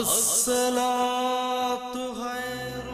അസ്സലാത്തു ഖൈറും.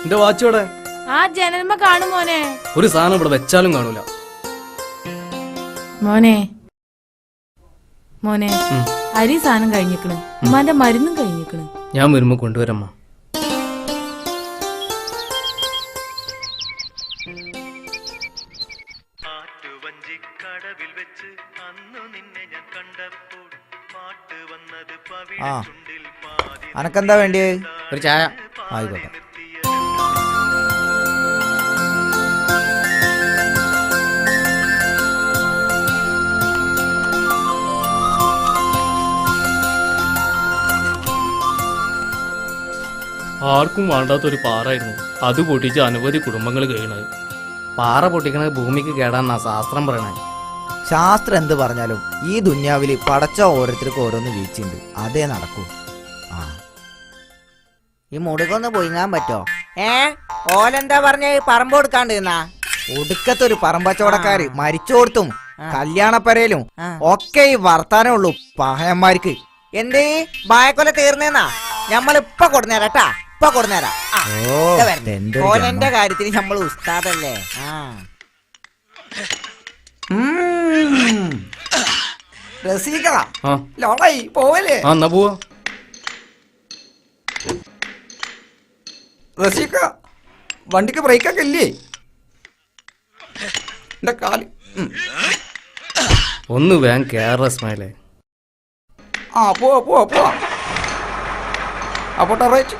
എന്റെ വാച്ചോടെ ആ ജനൽമ കാണും മോനെ. ഒരു സാധനം ഇവിടെ വെച്ചാലും കാണൂല. മോനെ മോനെ അരി സാധനം കഴിഞ്ഞിക്കണ്, ഉമ്മാന്റെ മരുന്നും കഴിഞ്ഞിക്കണ്. ഞാൻ വരുമ്പോ കൊണ്ടുവരമ്മ. അനക്കെന്താ വേണ്ടിയേ? ഒരു ചായ. ആയിക്കോട്ടെ. ആർക്കും വേണ്ടാത്തൊരു പാറായിരുന്നു. അത് പൊട്ടിച്ച് അനവധി കുടുംബങ്ങൾ കഴിയണത്. പാറ പൊട്ടിക്കണത് ഭൂമിക്ക് കേടാന്നാ ശാസ്ത്രം പറയണേ. ശാസ്ത്രം എന്ത് പറഞ്ഞാലും ഈ ദുന്യാവില് പടച്ച ഓരോരുത്തർക്കും ഓരോന്ന് വീഴ്ചയുണ്ട്. അതേ നടക്കൂ. ആ ഈ മുടുകൊന്ന് പൊയിങ്ങാൻ പറ്റോ? ഓലെന്താ പറഞ്ഞ പറമ്പ് കൊടുക്കാണ്ടിരുന്നാ? ഒടുക്കത്തൊരു പറമ്പച്ചവടക്കാര് മരിച്ചോടത്തും കല്യാണപ്പരയിലും ഒക്കെ ഈ വർത്താനേ ഉള്ളൂ പഹയന്മാർക്ക്. എന്തേ ബായക്കൊല തീർന്നേന്നാ? ഞമ്മളിപ്പൊ കൊടുന്നേരാട്ടാ, ഇപ്പൊ കൊടുന്നേരാ. ഓലെന്റെ കാര്യത്തിന് നമ്മൾ ഉസ്താദല്ലേ. പോവല്ലേ പോവാ. റസീക്ക വണ്ടിക്ക് ബ്രേക്കൊക്കെ ഇല്ലേ? എന്റെ കാല് ഒന്ന് വേഗം കേറ സ്മൈലേ. പോവാ പോവാ പോവാ. അപ്പോട്ടെ റൈറ്റ്.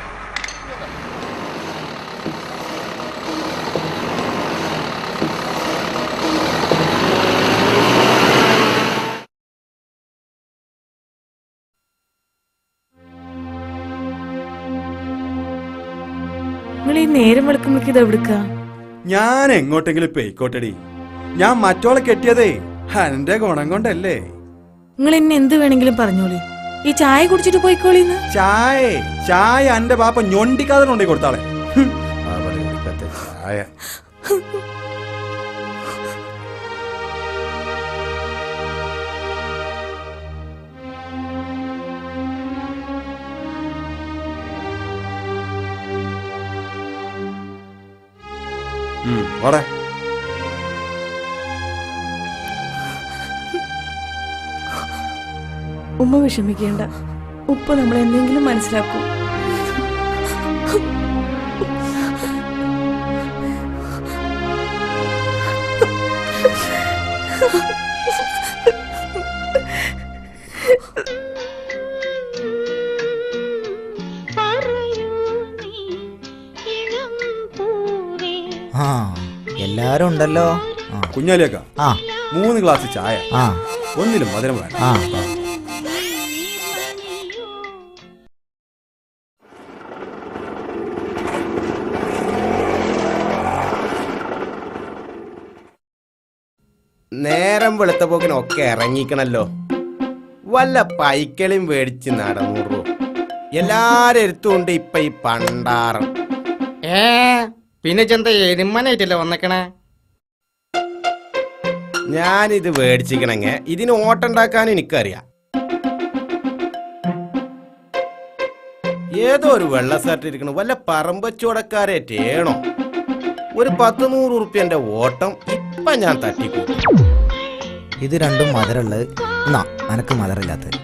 നിങ്ങൾ ഈ നേരം വെളുക്കുമ്പോഴേക്ക് ഇത് എവിടുക്ക? ഞാൻ എങ്ങോട്ടെങ്കിലും പോയിക്കോട്ടെടി. ഞാൻ മറ്റോളെ കെട്ടിയതേ എന്റെ ഗുണം കൊണ്ടല്ലേ. നിങ്ങൾ എന്നെ എന്ത് വേണമെങ്കിലും പറഞ്ഞോളി. ഈ ചായ കുടിച്ചിട്ട് പോയിക്കോളിന്ന്. ചായ എന്റെ ബാപ്പ ഞൊണ്ടിക്കാതെ കൊണ്ടേ കൊടുത്താളെ. ചായ ഓടെ. ഉമ്മ വിഷമിക്കേണ്ട. ഉപ്പ നമ്മൾ എന്തെങ്കിലും മനസ്സിലാക്കും. എല്ലാരും ഉണ്ടല്ലോ. കുഞ്ഞാലിയൊക്ക 3 ഗ്ലാസ് ചായ, ഒന്നിലും മധുരം വേണം. നേരം വെളുത്തപ്പോക്കിനൊക്കെ ഇറങ്ങിക്കണല്ലോ. വല്ല പൈക്കളിയും മേടിച്ച് നടന്നൂറു. എല്ലാരും എടുത്തുകൊണ്ട് ഇപ്പൊ ഈ പണ്ടാറം. പിന്നെ ചെന്ത എരുമനായിട്ടല്ലേ വന്നേക്കണേ. ഞാനിത് മേടിച്ചിക്കണെങ്കി ഇതിന് ഓട്ടുണ്ടാക്കാൻ എനിക്കറിയാം. ഏതോ ഒരു വെള്ള ഷർട്ട് ഇരിക്കണം. വല്ല പറമ്പച്ചോടക്കാരേറ്റേണോ? ഒരു 10-100 ഉറുപ്പ്യന്റെ ഓട്ടം ഇപ്പൊ ഞാൻ തട്ടിക്കൂട്ടി. ഇത് രണ്ടും മധുരമുള്ളത്. എന്നാ അനക്ക് മധുരമില്ലാത്തത്.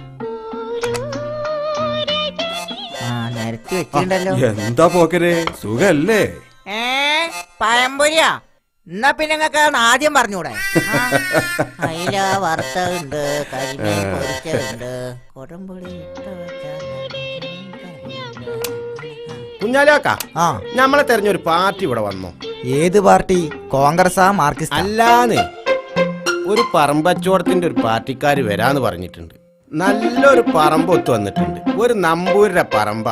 നിരത്തി വെച്ചിട്ടുണ്ടല്ലോ. എന്താ പോക്കരെ, സുഖല്ലേ? പഴംപൊരിയാ? എന്നാ പിന്നെ നിങ്ങൾക്ക് ആദ്യം പറഞ്ഞൂടെ അയില വറുത്തുണ്ട്, കരിമീൻ പൊരിച്ചുണ്ട്, കൊടംപുളി ഇട്ട് വെച്ച കുഞ്ഞാലാക്ക ആ നമ്മളെ തെരഞ്ഞൊരു പാർട്ടി ഇവിടെ വന്നോ? ഏത് പാർട്ടി? കോൺഗ്രസാ മാർക്സിസ്റ്റ്? അല്ലാന്ന്, ഒരു പറമ്പച്ചോടത്തിന്റെ ഒരു പാർട്ടിക്കാര് വരാന്ന് പറഞ്ഞിട്ടുണ്ട്. നല്ലൊരു പറമ്പ് ഒത്തു വന്നിട്ടുണ്ട്. ഒരു നമ്പൂരിന്റെ പറമ്പ.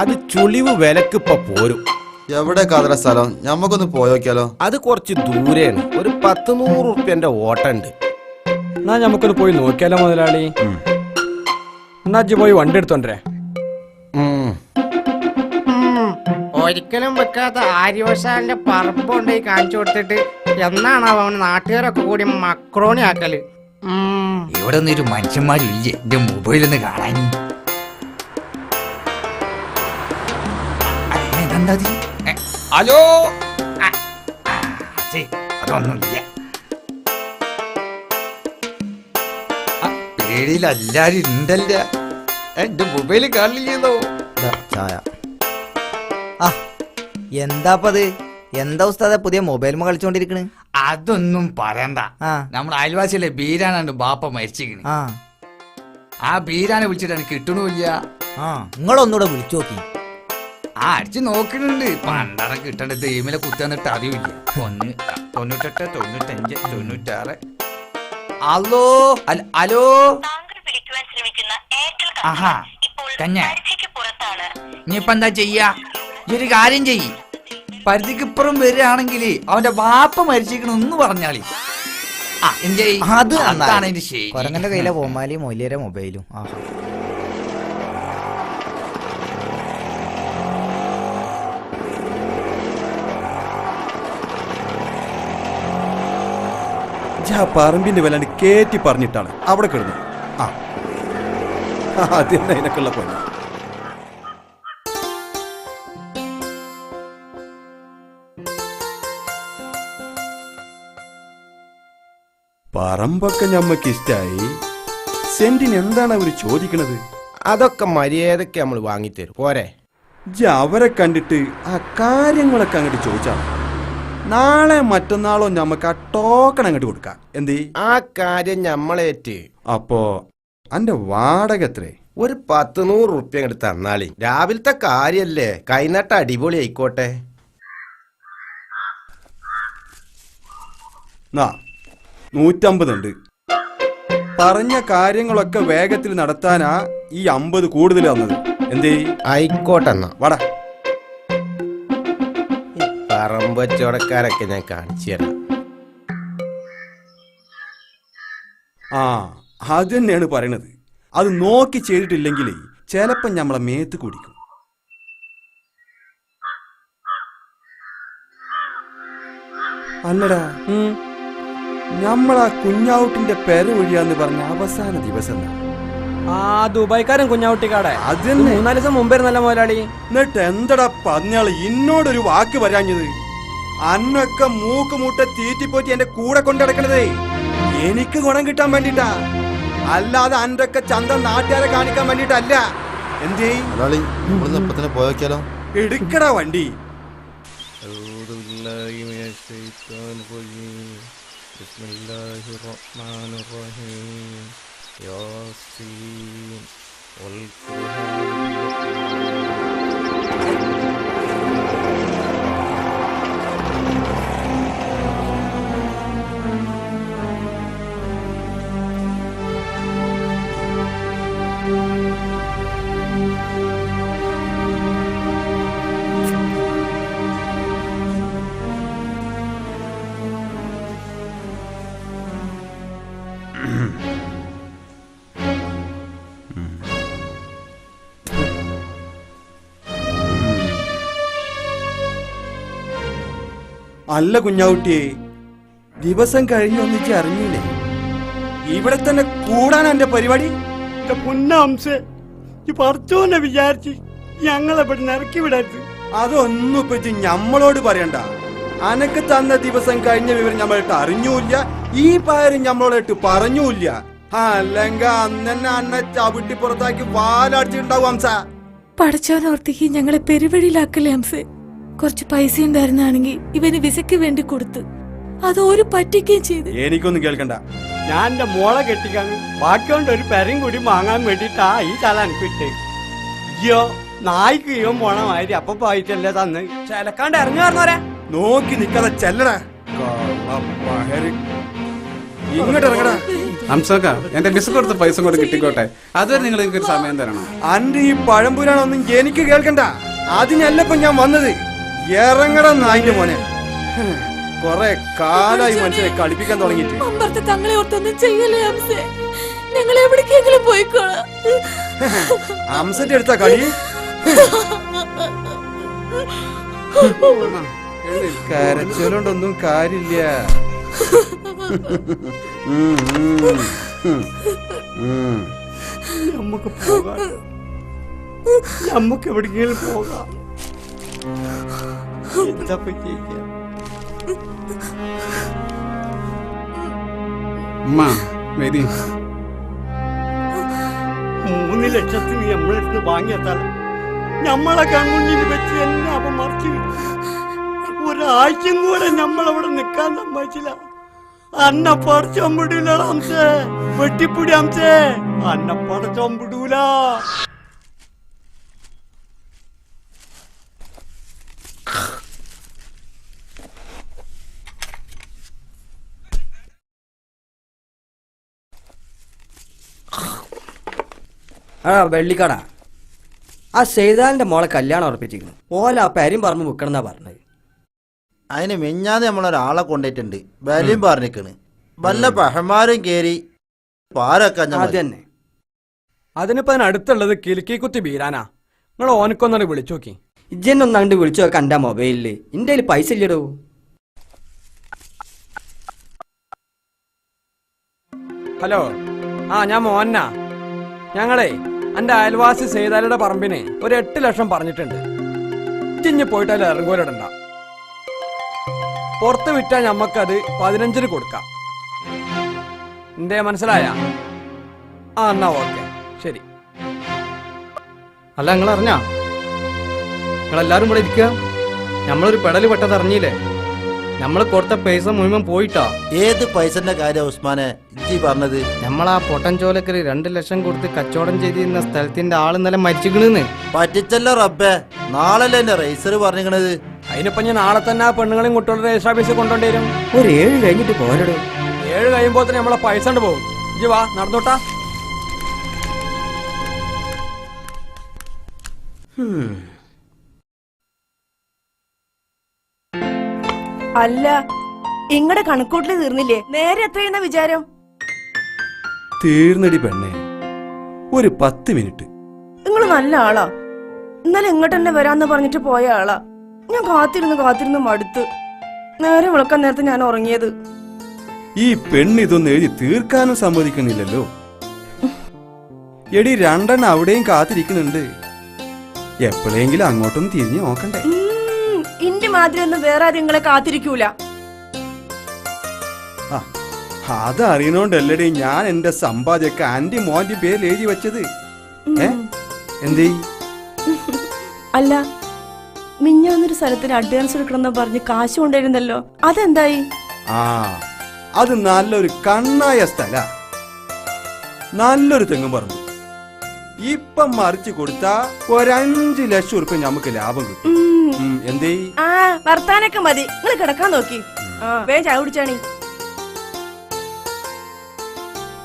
അത് ചുളിവ് വിലക്കിപ്പൊ പോരും. എവിടെ കാതറ സ്ഥലം? ഞമ്മക്കൊന്ന് പോയോക്കിയാലോ? അത് കുറച്ച് ദൂരെയാണ്. ഒരു 100 ഉറുപ്പ്യന്റെ ഓട്ടുണ്ട്. എന്നാ നമുക്കൊന്ന് പോയി നോക്കിയാലോ മുതലാളി. എന്നാ അജ്ജ് പോയി വണ്ടി എടുത്തോണ്ടേ. ഒരിക്കലും വെക്കാത്ത ആര്യവശാലിന്റെ പറമ്പ് കൊണ്ടുപോയി കാണിച്ചു കൊടുത്തിട്ട് എന്നാണ് അവന് നാട്ടുകാരൊക്കെ കൂടി മക്രോണി ആക്കല്. ഇവിടെ ഒന്നും ഒരു മനുഷ്യന്മാരില്ലേ എന്റെ മൊബൈലൊന്ന് കാണാൻ? ഹലോ, അതൊന്നുമില്ല. പേടിയിൽ എല്ലാരും ഉണ്ടല്ല. എന്റെ മൊബൈല് കാണില്ലല്ലോ. ചായ. ആ എന്താപ്പത്? എന്താ ഉസ്താദ പുതിയ മൊബൈൽ കളിച്ചോണ്ടിരിക്കണ്? അതൊന്നും പറയണ്ട. ആ നമ്മുടെ അയൽവാസിയിലെ ബീരാനാണ് ബാപ്പ മരിച്ചിരിക്കണ്. ആ ആ ബീരാനെ വിളിച്ചിട്ട് എനിക്ക് കിട്ടണില്ല. ആ നിങ്ങളൊന്നുകൂടെ വിളിച്ചു നോക്കി. ആ അടിച്ച് നോക്കുന്നുണ്ട്. പണ്ടറ കിട്ടേണ്ട ദൈവമിലെ കുത്തിന്നിട്ട് അറിയില്ല. 1 98 95 96. Hello hello. ആഹാ തന്നെ. ഇനിയിപ്പ എന്താ ചെയ്യാ? ഈ ഒരു കാര്യം ചെയ്യ്. പരിധിക്കിപ്പുറം വരികയാണെങ്കിൽ അവന്റെ വാപ്പ മരിച്ചിരിക്കണെന്ന് പറഞ്ഞാളി. ആ എന്റെ അത് അതാണ് എന്റെ ശരി. കൊരങ്ങന്റെ കയ്യിലെ കോമാലി മൊയ്ലിയരെ മൊബൈലും. ആ പറമ്പിന്റെ വിലാണ്ട് കേറ്റി പറഞ്ഞിട്ടാണ് അവിടെ കിടന്നു. ആ അതന്നെ അതിനൊക്കെയുള്ള പണി. പറമ്പൊക്കെ ഞമ്മക്ക് ഇഷ്ടായി. സെന്റിന് എന്താണ് അവര് ചോദിക്കണത്? അതൊക്കെ മര്യാദക്ക് നമ്മൾ വാങ്ങിത്തരും പോരെ? അവരെ കണ്ടിട്ട് ആ കാര്യങ്ങളൊക്കെ അങ്ങോട്ട് ചോദിച്ചാണ്. നാളെ മറ്റന്നാളോ ഞമ്മക്ക് ആ ടോക്കൺ അങ്ങോട്ട് കൊടുക്കാം. എന്തേ? ആ കാര്യം ഞമ്മളേറ്റ്. അപ്പോ അന്റെ വാടക എത്രേ? ഒരു 100 ഉറുപ്പ്യ അങ്ങോട്ട് തന്നാളി. രാവിലത്തെ കാര്യല്ലേ, കൈനട്ട അടിപൊളി ആയിക്കോട്ടെ. 150 ഉണ്ട്. പറഞ്ഞ കാര്യങ്ങളൊക്കെ വേഗത്തിൽ നടത്താനാ ഈ 50 കൂടുതൽ തന്നത്. എന്തേ? ആയിക്കോട്ടെ എന്നാ വാടാ. പറമ്പച്ചോടക്കാരൊക്കെ ഞാൻ കാണിച്ചു തരാം. ആ അത് തന്നെയാണ് പറയണത്. അത് നോക്കി ചെയ്തിട്ടില്ലെങ്കിൽ ചിലപ്പോ ഞമ്മളെ മേത്ത് കുടിക്കും. അല്ലടാ, ഞമ്മളാ കുഞ്ഞാവുട്ടിന്റെ പെര ഒഴിയാന്ന് പറഞ്ഞ അവസാന ദിവസം ആ ദുബായ്ക്കാരൻ കുഞ്ഞാവുട്ടിക്കാടെ അത് തന്നെ 3-4 ദിവസം മുമ്പായിരുന്നല്ലോ മുതലാളി. എന്നിട്ട് എന്തടാ പറഞ്ഞാള് ഇന്നോടൊരു വാക്ക് വരാഞ്ഞത്? അന്നൊക്കെ മൂക്ക് മൂട്ട തീറ്റിപ്പോറ്റി എന്റെ കൂടെ കൊണ്ടടക്കണതേ എനിക്ക് ഗുണം കിട്ടാൻ വേണ്ടിട്ടാ, അല്ലാതെ അന്റൊക്കെ ചന്തം നാട്ടുകാരെ കാണിക്കാൻ വേണ്ടിട്ടല്ല. എന്തേ? പോയോക്കിയാലോ? എടുക്കടാ വണ്ടി. അല്ല കുഞ്ഞാവുട്ടിയെ, ദിവസം കഴിഞ്ഞ് ഒന്നിച്ച് അറിഞ്ഞില്ലേ? ഇവിടെ തന്നെ കൂടാൻ എന്റെ പരിപാടി. പറച്ചോന്നെ വിചാരിച്ച് ഞങ്ങളെ ഇറക്കി വിടരുത്. അതൊന്നും പറ്റി ഞമ്മളോട് പറയണ്ട. അനക്ക് തന്ന ദിവസം കഴിഞ്ഞ വിവരം ഞമ്മളിട്ട് അറിഞ്ഞൂല്ല, ഈ പാരും ഞമ്മളോട്ട് പറഞ്ഞൂല്ല. അല്ലെങ്കിൽ അന്നെ അന്നെ ചവിട്ടി പുറത്താക്കി വാലടിച്ചിട്ടുണ്ടാവും ഹംസ. പടച്ചോനോർത്തേക്ക് ഞങ്ങളെ പെരുവഴിയിലാക്കല്ലേ ഹംസേ. കുറച്ച് പൈസ ഉണ്ടായിരുന്നാണെങ്കിൽ ഇവന് വിസയ്ക്ക് വേണ്ടി കൊടുത്ത് അത് ഒരു പറ്റിക്കുകയും ചെയ്ത്. എനിക്കൊന്നും കേൾക്കണ്ട. ഞാൻ എന്റെ മോളെ കെട്ടിക്കാൻ ബാക്കിയോണ്ട് ഒരു പെരയും കൂടി വാങ്ങാൻ വേണ്ടിട്ടാ ഈ തല അനുപ്പിട്ട്. അയ്യോ നായ്ക്ക് ഇവൻ പോണ മാതിരി അപ്പൊ പോയിട്ടല്ലേ തന്ന് ചിലക്കാണ്ട് ഇറങ്ങി പറഞ്ഞോരാ. നോക്കി നിക്കാതെ ചെല്ലടാ. ഇങ്ങോട്ട് ഇറങ്ങടാ. അംസക്ക എന്റെ മിസ് കൊടുത്ത പൈസ കൂടെ കിട്ടിക്കോട്ടെ, അതുവരെ നിങ്ങൾ എനിക്കൊരു സമയം തരണം. അന്റെ ഈ പഴംപുരാണൊന്നും എനിക്ക് കേൾക്കണ്ട. അതിനല്ലപ്പോ ഞാൻ വന്നത്. ഇറങ്ങടാ നായിന്റെ മോനെ. കൊറേ കാലായി മനുഷ്യരെ കളിപ്പിക്കാൻ തുടങ്ങിയിട്ട്. അമ്പർത്ത് തങ്ങളെ ഓർത്തൊന്നും ചെയ്യല്ലേ അംസേ, ഞങ്ങൾ എവിടേക്കെങ്കിലും പോയിക്കോളാം. അംസന്റെ അടുത്ത കളി. കരച്ചോണ്ടൊന്നും കാര്യമില്ല. നമുക്ക് പോകാം, നമുക്ക് എവിടെയെങ്കിലും പോകാം. എന്താ പറ്റിയ ഉമ്മ വരി. 3 ലക്ഷത്തിന് നമ്മളെടുത്ത് വാങ്ങിയെത്താൽ നമ്മളെ കൺമുന്നിൽ വെച്ച് എന്നെ അപ്പം മറിച്ചു വിട്ടു. ഒരാഴ്ചയും കൂടെ നമ്മളവിടെ നിൽക്കാൻ സമ്മതിച്ചില്ല. അന്ന പടച്ചോമ്പിടൂല അംസേ, വെട്ടിപ്പിടി അംസേ, അന്ന പടച്ചോമ്പിടൂല. ആ വെള്ളിക്കട ആ സെയ്താലിന്റെ മോളെ കല്യാണം ഉറപ്പിച്ചിരിക്കുന്നു. ഓല ആ പേരും പറമ്പ് വിൽക്കണം എന്നാ പറഞ്ഞത്. അതിന് മിഞ്ഞാതെ നമ്മളൊരാളെ കൊണ്ടിട്ടുണ്ട്, ബലിയും പറഞ്ഞിക്കണ്. വല്ല പഹന്മാരും കേറി പാരൊക്കെ അത് തന്നെ. അതിനിപ്പോ അതിനടുത്തുള്ളത് കിലുക്കിക്കുത്തി ബീരാനാ. നിങ്ങൾ ഓനക്കൊന്നാണ് വിളിച്ചു നോക്കി. ഇജ്ജെന്നൊന്നാണ്ട് വിളിച്ചു നോക്കാം എൻ്റെ മൊബൈലില്. എൻ്റെ കയ്യിൽ പൈസ ഇല്ലടോ. ഹലോ, ആ ഞാൻ മോഹനാ. ഞങ്ങളെ എൻ്റെ അയൽവാസി സെയ്താലിയുടെ പറമ്പിന് ഒരു 8 ലക്ഷം പറഞ്ഞിട്ടുണ്ട്. ഇഞ്ഞ് പോയിട്ട് അതിൽ ഇറങ്ങോലിടണ്ട. പുറത്ത് വിറ്റാൽ ഞമ്മക്കത് 15-ന് കൊടുക്കാം. എന്തേ മനസ്സിലായ? ആ എന്നാ ഓക്കെ, ശരി. അല്ല നിങ്ങൾ അറിഞ്ഞാ? നിങ്ങളെല്ലാരും ഇവിടെ ഇരിക്കുക. നമ്മളൊരു പെടല് പെട്ടത് അറിഞ്ഞില്ലേ? നമ്മൾ കൊടുത്ത പൈസ മുഴുവൻ പോയിട്ടാ. ഏത് പൈസന്റെ കാര്യം ഉസ്മാനെ ഇജ്ജി പറഞ്ഞത്? നമ്മളാ പൊട്ടൻചോലക്കര് 2 ലക്ഷം കൊടുത്ത് കച്ചവടം ചെയ്തിരുന്ന സ്ഥലത്തിന്റെ ആള് ഇന്നലെ മരിച്ചിക്കണെന്ന്. പറ്റിച്ചല്ലോ റബ്ബേ. നാളല്ലേ എന്റെ റേസർ പറഞ്ഞിക്കണത്. അതിനിപ്പോ ഞാൻ നാളെ തന്നെ ആ പെണ്ണുങ്ങളെയും കുട്ടികളുടെ രജിസ്റ്റർ ഓഫീസിൽ കൊണ്ടുവണ്ടി വരും. ഒരു 7 കഴിഞ്ഞിട്ട് പോരടോ. 7 കഴിയുമ്പോ തന്നെ നമ്മളെ പൈസ കൊണ്ട് പോകും. ഇജ്ജ് വാ, നടന്നോട്ടാ. അല്ല, ഇങ്ങടെ കണക്കൂട്ടില് തീർന്നില്ലേ? നേരെ എത്രയെന്ന വിചാരം? തീർന്നടി പെണ്ണേ, ഒരു 10 മിനിറ്റ്. നിങ്ങള് നല്ല ആളാ. ഇന്നലെ ഇങ്ങോട്ട് തന്നെ വരാന്ന് പറഞ്ഞിട്ട് പോയ ആളാ. ഞാൻ കാത്തിരുന്ന് മടുത്ത്. നേരെ വിളക്കാൻ നേരത്തെ ഞാൻ ഉറങ്ങിയത്. ഈ പെണ്ണ് ഇതൊന്നും എഴുതി തീർക്കാനും സമ്മതിക്കണില്ലല്ലോ. എടി 2 എണ്ണം അവിടെയും കാത്തിരിക്കുന്നുണ്ട്. എപ്പോഴെങ്കിലും അങ്ങോട്ടൊന്നും തിരിഞ്ഞു നോക്കണ്ടേ? ഇന്റെ മാതിരി ഒന്നും വേറെ ആരും നിങ്ങളെ കാത്തിരിക്കൂല. അതറിയണോണ്ടല്ലടി ഞാൻ എന്റെ സമ്പാദ്യൊക്കെ ആന്റി മോന്റെ പേരിൽ എഴുതി വെച്ചത്. എന്തേ? അല്ല, മിഞ്ഞാന്നൊരു സ്ഥലത്തിന് അഡ്വാൻസ് എടുക്കണമെന്ന് പറഞ്ഞ് കാശ് കൊണ്ടുവരുന്നല്ലോ, അതെന്തായി? അത് നല്ലൊരു കണ്ണായ സ്ഥല, നല്ലൊരു തെങ്ങും പറമ്പ്. ഇപ്പം മറിച്ച് കൊടുത്താ ഒരു 5 ലക്ഷം ഉറുപ്പിക നമുക്ക് ലാഭം കിട്ടും. എന്തേ? വർത്താനൊക്കെ മതി, നിങ്ങൾ കിടക്കാൻ നോക്കി. വേഗം ചായ കുടിച്ചാണി.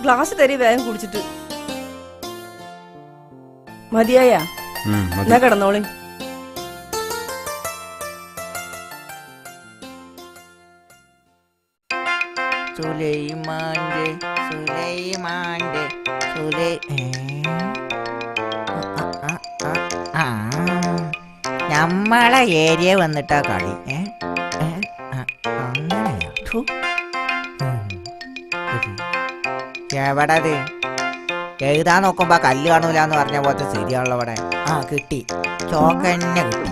ഗ്ലാസ് തരി വേഗം കുടിച്ചിട്ട്. മതിയായ എന്നാ കിടന്നോളി. നമ്മളെ ഏരിയ വന്നിട്ടാ കളി. എവിടത്? എഴുതാൻ നോക്കുമ്പോ കല്ല് കാണൂലെന്ന് പറഞ്ഞ പോലത്തെ ശരിയാണല്ലോ ഇവിടെ. കിട്ടി, ചോക്കന്നെ കിട്ടി.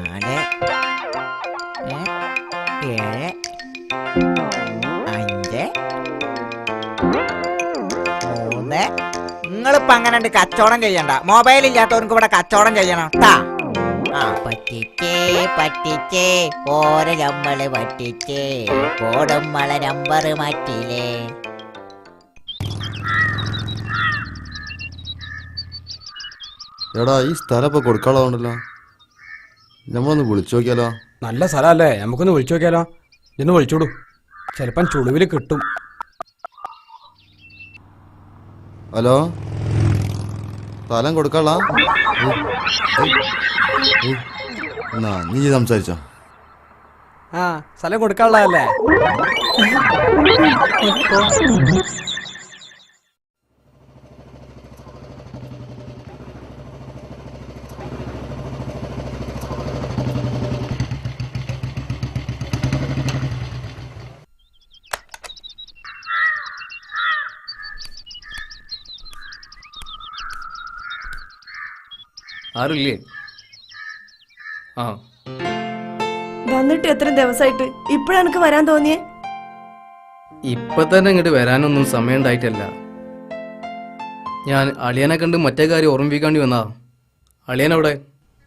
4 7 5 3. നിങ്ങൾ ഇപ്പൊ അങ്ങനെ കച്ചവടം ചെയ്യണ്ട. മൊബൈൽ ഇല്ലാത്തവർക്ക് ഇവിടെ കച്ചവടം ചെയ്യണം ട്ടാ. പറ്റിച്ചേ പറ്റിച്ചേ ഓരോ നമ്മള് പറ്റിച്ചേ കോടമ്മളെ നമ്പർ മാറ്റിയില്ലേ. എടാ ഈ സ്ഥലം ഇപ്പൊ കൊടുക്കാനുള്ളതുണ്ടല്ലോ, നമ്മളൊന്ന് വിളിച്ചു നോക്കിയാലോ? നല്ല സ്ഥലമല്ലേ, നമുക്കൊന്ന് വിളിച്ചു നോക്കിയാലോ? ഇന്ന് വിളിച്ചോടൂ, ചിലപ്പം ചുളിവില് കിട്ടും. ഹലോ, സ്ഥലം കൊടുക്കാളാ? എന്നാ നീ സംസാരിച്ചോ. ആ സ്ഥലം കൊടുക്കാനുള്ളതല്ലേ? ആരുമില്ലേ? ആ വന്നിട്ട് എത്ര ദിവസമായിട്ട് ഇപ്പഴാ എനിക്ക് വരാൻ തോന്നിയേ? ഇപ്പൊ തന്നെ ഇങ്ങോട്ട് വരാനൊന്നും സമയം ഉണ്ടായിട്ടല്ല. ഞാൻ അളിയനെ കണ്ട് മറ്റേ കാര്യം ഓർമ്മിപ്പിക്കാണ്ടി വന്നാ. അളിയനവിടെ?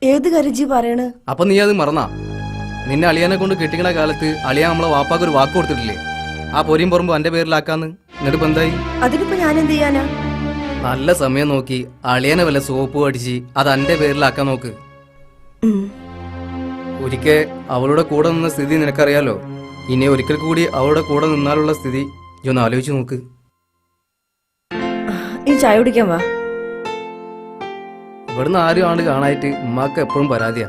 ഏത് കാര്യം ജി പറയണ്? അപ്പൊ നീ അത് മറന്നാ? നിന്നെ അളിയനെ കൊണ്ട് കെട്ടിക്കണ കാലത്ത് അളിയ നമ്മളെ വാപ്പാക്ക് ഒരു വാക്ക് കൊടുത്തിട്ടില്ലേ, ആ പൊരിയും പുറമ്പ് എന്റെ പേരിലാക്കാന്ന്? എന്നിട്ട് ഇപ്പൊ എന്തായി? അതിനിപ്പോ ഞാൻ എന്ത് ചെയ്യാനാ? നല്ല സമയം നോക്കി അളിയനെ വല്ല സോപ്പ് അടിച്ച് അത് എന്റെ പേരിലാക്കാൻ നോക്ക്. ഒരിക്കൽ അവളുടെ കൂടെ നിന്ന സ്ഥിതി നിനക്കറിയാലോ. ഇനി ഒരിക്കൽ കൂടി അവളുടെ കൂടെ നിന്നാലുള്ള സ്ഥിതി ഒന്ന് ആലോചിച്ച് നോക്ക്. ഈ ചായ കുടിക്കാൻ വാ. ഇവിടുന്ന് ആരും ആണ്ട് കാണായിട്ട് ഉമ്മാക്ക് എപ്പോഴും പരാതിയാ.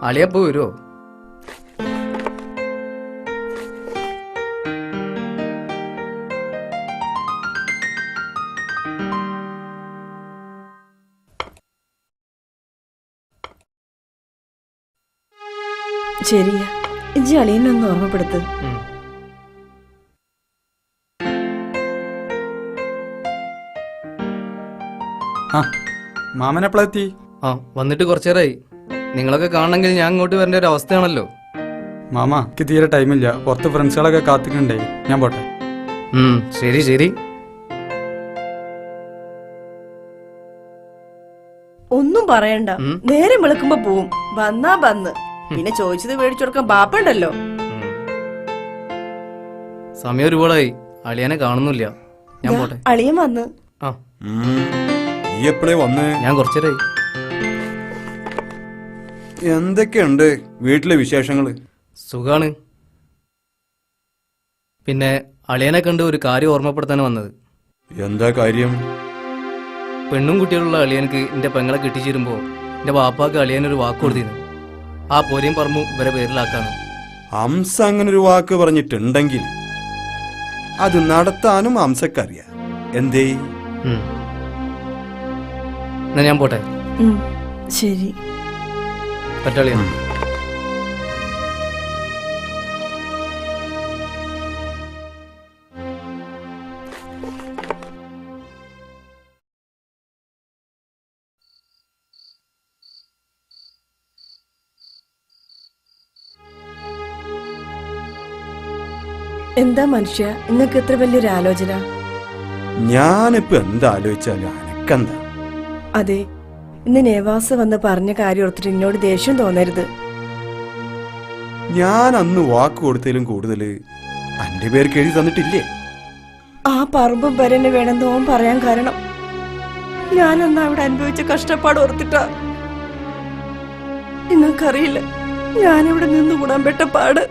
അളിയപ്പോ വരുമോ? ശരിയാ, ഇജ്ജി അളിയനെ ഒന്ന് ഓർമ്മപ്പെടുത്ത്. മാമനെപ്പോഴെത്തി? ആ വന്നിട്ട് കുറച്ചേരായി. നിങ്ങളൊക്കെ കാണണമെങ്കിൽ ഞാൻ ഇങ്ങോട്ട് വരേണ്ട ഒരു അവസ്ഥയാണല്ലോ. മാമ എനിക്ക് തീരെ ടൈമില്ല, പുറത്ത് ഫ്രണ്ട്സുകളൊക്കെ കാത്തിക്കണ്ടേ, ഞാൻ പോട്ടെ. ശരി ശരി. ഒന്നും പറയണ്ട, നേരം വെളുക്കുമ്പോ പോവും. വന്നാ വന്ന്, പിന്നെ ചോദിച്ചത് മേടിച്ചു കൊടുക്കാൻ ബാപ്പുണ്ടല്ലോ. സമയം ഒരുപാടായി, അളിയനെ കാണുന്നില്ല. ഞാൻ പോട്ടെ. അളിയൻ വന്ന്. ആ എപ്പോഴേ വന്ന്? ഞാൻ കുറച്ചേരായി. എന്തൊക്കെയുണ്ട് വീട്ടിലെ വിശേഷങ്ങള്? സുഖാണ്. പിന്നെ അളിയനെ കണ്ട് ഒരു കാര്യം ഓർമ്മപ്പെടുത്താൻ വന്നത്. എന്താ കാര്യം? പെണ്ണും കുട്ടികളുള്ള അളിയനക്ക് എന്റെ പെങ്ങളെ കെട്ടിച്ചിരുമ്പോ എന്റെ വാപ്പാക്ക് അളിയനൊരു വാക്ക് കൊടുത്തിരുന്നു, ആ പൊരിയും പറമ്പും ഇവരെ പേരിലാക്കാന്ന്. ഹംസ അങ്ങനെ ഒരു വാക്ക് പറഞ്ഞിട്ടുണ്ടെങ്കിൽ അത് നടത്താനും ഹംസക്കറിയാം. എന്തേ? എന്നാ ഞാൻ പോട്ടെ. ശരി. പറ്റാളിയാ. എന്താ മനുഷ്യ നിങ്ങൾക്ക് എത്ര വലിയൊരു ആലോചന? ഞാനിപ്പോ എന്താ ആലോചിച്ചാലും അനക്കെന്താ? അതെ, ഇന്ന് നേവാസ് വന്ന് പറഞ്ഞ കാര്യം ഓർത്തിട്ട് എന്നോട് ദേഷ്യം തോന്നരുത്. ഞാൻ അന്ന് വാക്ക് കൊടുത്തതിലും കൂടുതല് എന്റെ പേർക്ക് എഴുതി തന്നിട്ടില്ലേ? ആ പറമ്പും വരനെ വേണമെന്ന് ഓൻ പറയാൻ കാരണം ഞാനന്ന് അവിടെ അനുഭവിച്ച കഷ്ടപ്പാട് ഓർത്തിട്ടാ. നിങ്ങൾക്കറിയില്ല ഞാനിവിടെ നിന്ന് ഗുണം പെട്ട പാട്.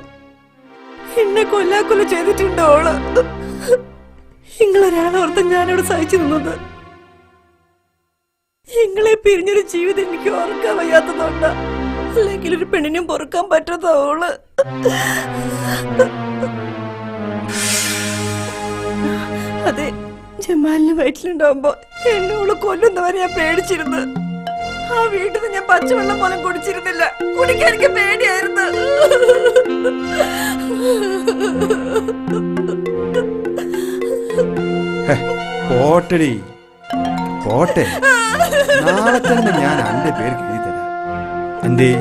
എന്നെ കൊല്ലാക്കൊല്ല ചെയ്തിട്ടുണ്ട് ഓള്. നിങ്ങളൊരാളോർത്ത് ഞാനിവിടെ സഹിച്ചു നിന്നത്. നിങ്ങളെ പിരിഞ്ഞൊരു ജീവിതം എനിക്ക് ഓർക്കാൻ വയ്യാത്തതുകൊണ്ടാ, അല്ലെങ്കിൽ ഒരു പെണ്ണിനും പൊറുക്കാൻ പറ്റാത്ത ഓള്. അതെ, ജമാലിന് വയറ്റിലുണ്ടാവുമ്പോ എന്നോള് കൊല്ലുന്നവരെ ഞാൻ പേടിച്ചിരുന്നു. ആ വീട്ടിൽ നിന്ന് ഞാൻ പച്ചവെള്ളം പോലും കുടിച്ചിരുന്നില്ല. കുടിക്കാൻ എനിക്ക് പേടിയായിരുന്നു. പോട്ടടി പോട്ടെ, നാളെ തന്നെ ഞാൻ എന്റെ പേര് എഴുതി തരാം. എന്തേ?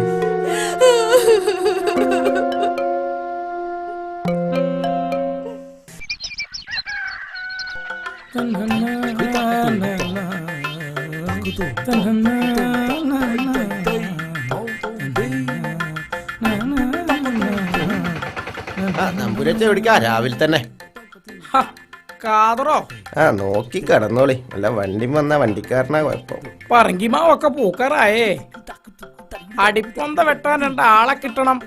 നമ്പൂരച്ച എവിടേക്കാ രാവിലെ തന്നെ? കാതറോ നോക്കി കിടന്നോളി. അല്ല വണ്ടി വന്ന വണ്ടിക്കാരനാ കുഴപ്പം. പറങ്കിമാവൊക്കെ പൂക്കാറായേ. അടിപ്പൊന്ത വെട്ടാൻ 2 ആളെ കിട്ടണം.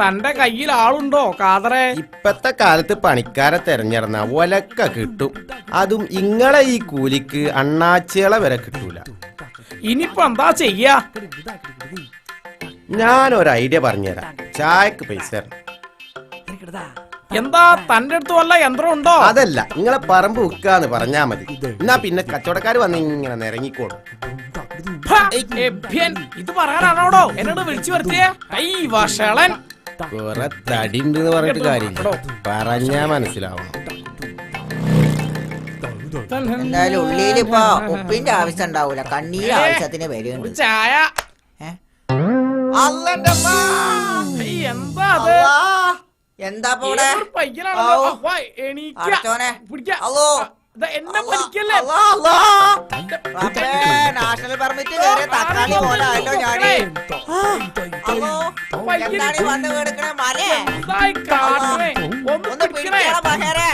തന്റെ കയ്യിൽ ആളുണ്ടോ കാതറേ? ഇപ്പത്തെ കാലത്ത് പണിക്കാരെ തെരഞ്ഞെടുന്ന ഒലക്ക കിട്ടും. അതും ഇങ്ങളെ ഈ കൂലിക്ക് അണ്ണാച്ചികളെ വരെ കിട്ടൂല. ഇനിയിപ്പോ എന്താ ചെയ്യാ? ഞാനൊരു ഐഡിയ പറഞ്ഞുതരാം. ചായക്ക് പൈസ തരണം. എന്താ തന്റെ അടുത്ത് വല്ല യന്ത്രം ഉണ്ടോ? അതല്ല, നിങ്ങളെ പറമ്പ് വിൽക്കാന്ന് പറഞ്ഞാ മതി. എന്നാ പിന്നെ കച്ചവടക്കാർ വന്ന് ഇങ്ങനെ നിരങ്ങിക്കോളും. ഇത് പറയാനാണോടോ എന്നോട് വിളിച്ചു വരുത്തിയേ? വഷളൻ. കുറെ തടിണ്ട് പറഞ്ഞിട്ട് കാര്യമില്ല, പറഞ്ഞാ മനസ്സിലാവണം. എന്തായാലും ഉള്ളിയിലിപ്പോ ഉപ്പിന്റെ ആവശ്യം ഉണ്ടാവൂല, കണ്ണീര് ആവശ്യത്തിന് വരുന്നുണ്ട്. ചായ. എന്താ എന്താ നാഷണൽ പെർമിറ്റ് കയറിയ തക്കാളി പോലെ ആയല്ലോ ഞാന്. എന്താണ് വന്ന് കിടക്കണേ മലേ? ഒന്ന് പിടിക്കണ ബഹേരെ.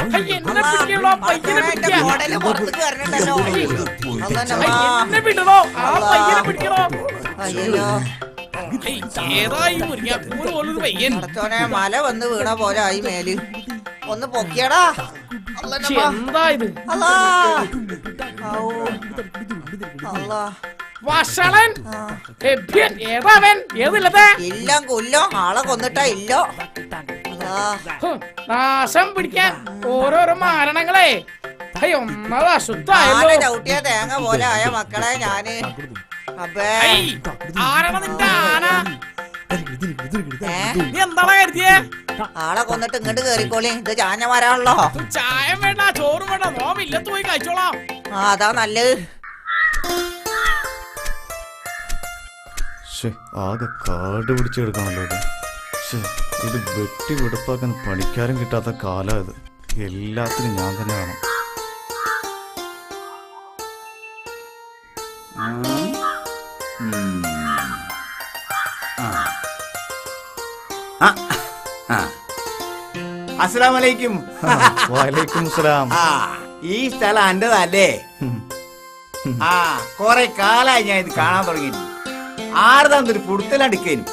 മോഡല് പുറത്തേക്ക് വരണുണ്ടല്ലോ. അയ്യോ മല വന്ന് വീണ പോലെ ആയി മേല്. ഒന്ന് പൊക്കിയടാ. എന്താ ഇത്? ഇല്ല കൊല്ലോ ആളെ കൊന്നിട്ടാ ഇല്ലോ. നാശം പിടിക്കാൻ ഓരോരോ മാരണങ്ങളെ. ചവിട്ടിയ തേങ്ങ പോലെ ആയ മക്കളെ ഞാന്. ആളെ കൊന്നിട്ട് ഇങ്ങോട്ട് കേറിക്കോളി. ഇത് ചാഞ്ഞമാരാണല്ലോ. ചായ വേണ്ട, ചോറ് വേണ്ട, നോമില്ലത്ത് പോയി കഴിച്ചോളാം. അതാ നല്ലത്. ആകെ കാട് പിടിച്ചെടുക്കണല്ലോ ഇത്. ഇത് വെട്ടി വെടുപ്പാക്കാൻ പണിക്കാരും കിട്ടാത്ത കാലം ഇത്. എല്ലാത്തിനും ഞാൻ തന്നെ വേണം. അസ്സലാമലൈക്കും. വലൈക്കും സലാം. ഈ സ്ഥലം എന്റേതല്ലേ? കൊറേ കാലായി ഞാൻ ഇത് കാണാൻ തുടങ്ങിയിട്ട്. ആർതാന്നൊരു പുടുത്തലടുക്കേനും.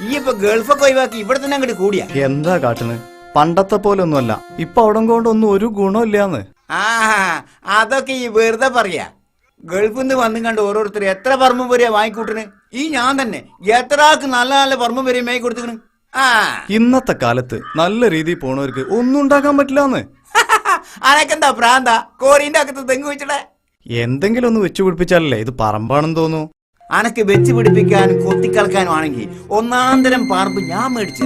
ഈ ഇപ്പൊ ഗൾഫൊക്കെ ഒഴിവാക്കി ഇവിടെ തന്നെ അങ്ങോട്ട് കൂടിയാ. എന്താ കാട്ടുന്നത്? പണ്ടത്തെ പോലെ ഒന്നുമല്ല. ഇപ്പൊ അവിടെ കൊണ്ടൊന്നും ഒരു ഗുണമില്ലാന്ന്. അതൊക്കെ ഈ വെറുതെ പറയാ. ഗൾഫിൽ നിന്ന് വന്നും കണ്ട് ഓരോരുത്തർ എത്ര പറമ്പും വരെയാ വാങ്ങിക്കൂട്ടണ്. ഈ ഞാൻ തന്നെ എത്ര ആൾക്ക് നല്ല നല്ല പറമ്പും വരെയും വാങ്ങി കൊടുത്തിക്കണ്. ഇന്നത്തെ കാലത്ത് നല്ല രീതിയിൽ പോണവർക്ക് ഒന്നും ഉണ്ടാക്കാൻ പറ്റില്ലാന്ന്. അനക്കെന്താ പ്രാന്ത? കോരീന്റെ അകത്ത് തെങ്ങ് വെച്ചിടേ. എന്തെങ്കിലും ഒന്ന് വെച്ചു പിടിപ്പിച്ചാലല്ലേ ഇത് പറമ്പാണെന്ന് തോന്നുന്നു. അനക്ക് വെച്ച് പിടിപ്പിക്കാനും കൊത്തിക്കളക്കാനും ആണെങ്കിൽ ഒന്നാന്തരം പറമ്പ് ഞാൻ മേടിച്ച.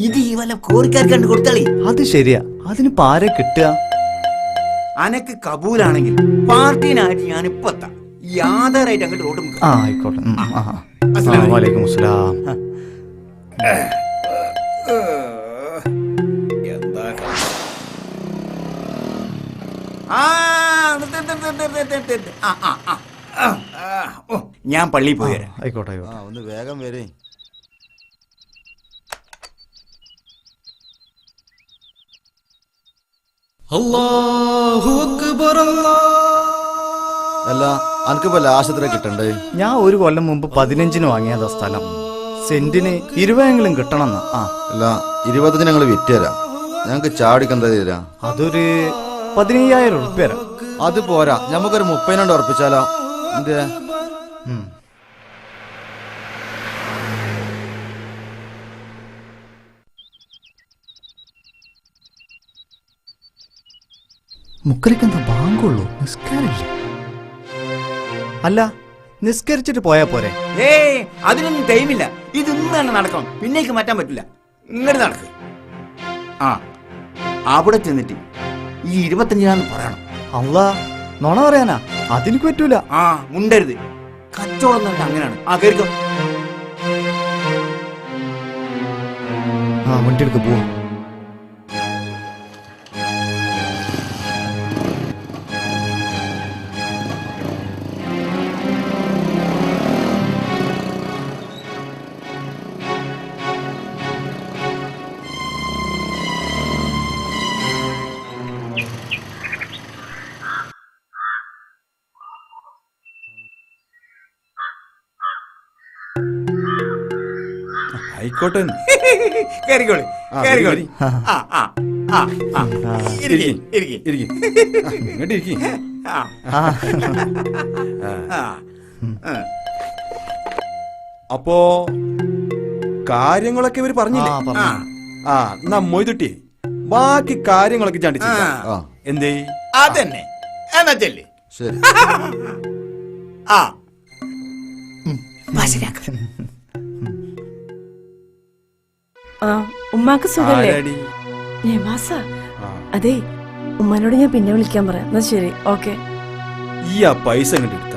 ഇത് ഈ വല്ല കോറിക്കാർക്ക് കണ്ട് കൊടുത്താളി. അത് ശരിയാ. അതിന് പാരെ കിട്ടുക. അനക്ക് കബൂലാണെങ്കിൽ പാർട്ടീനായിട്ട് ഞാൻ ഇപ്പൊ എത്താം. ഈ ആധാറായിട്ട് അങ്ങോട്ട് റോഡ് ആയിക്കോട്ടെ. വലൈക്കും അസ്സലാം. ഞാൻ പള്ളിയിൽ പോയി വരാം. ആയിക്കോട്ടെ. ഒന്ന് വേഗം വരേ. അല്ല, അനക്കിപ്പോ ലാശത്ര കിട്ടണ്ടേ? ഞാൻ ഒരു കൊല്ലം മുമ്പ് 15 വാങ്ങിയതാ സ്ഥലം. സെന്റിന് 20 കിട്ടണം. അല്ല, 20 ഞങ്ങൾ വിറ്റ് തരാം. ഞങ്ങക്ക് ചാടിക്കെന്താ തരാ? അതൊരു 15,000 ഉറുപ്പ്യ. അത് പോരാ, നമുക്കൊരു 30 ഉറപ്പിച്ചാലോ? എന്തേ? മുക്കരക്കെന്താ ബാങ്കുള്ളൂ? നിസ്കാരില്ല. അല്ല, നിസ്കരിച്ചിട്ട് പോയാ പോരെ? അതിനൊന്നും ടൈമില്ല. ഇതൊന്നും തന്നെ നടക്കണം. പിന്നേക്ക് മാറ്റാൻ പറ്റില്ല. ഇങ്ങോട്ട് നടക്ക്. അവിടെ ചെന്നിട്ട് ഈ 25 പറയണം. അല്ലാ, നോണ പറയാനാ? അതെനിക്ക് പറ്റൂല. മുണ്ടരുത്. കച്ചവടം തന്നെ അങ്ങനെയാണ്. കേൾക്കും. വണ്ടി എടുക്ക പോവാ. ആയിക്കോട്ടെ. കേറിക്കോളി ആ, കേറിക്കോളി. ആ. ആ ആ ആ ആ ഇരിക്കി ഇരിക്കി ഇരിക്കി. ഇങ്ങോട്ട് ഇരിക്കി. ആ ആ ആ. അപ്പോ കാര്യങ്ങളൊക്കെ ഇവര് പറഞ്ഞില്ലേ? ആ എന്നാ മൊയ്തുട്ടി ബാക്കി കാര്യങ്ങളൊക്കെ ചാണ്ടിച്ചു. എന്തേ? അതന്നെ എന്നാ ചെല്ലി. ശരി. ആ ആ ഉമ്മാക്ക് സുഖല്ലേ? ആരാടി? നെവാസ. അതെ ഉമ്മാനോട് ഞാൻ പിന്നെ വിളിക്കാൻ പറയാം. എന്നാ ശരി, ഓക്കെ. ഈ ആ പൈസ ഇങ്ങോട്ട് എടുത്ത.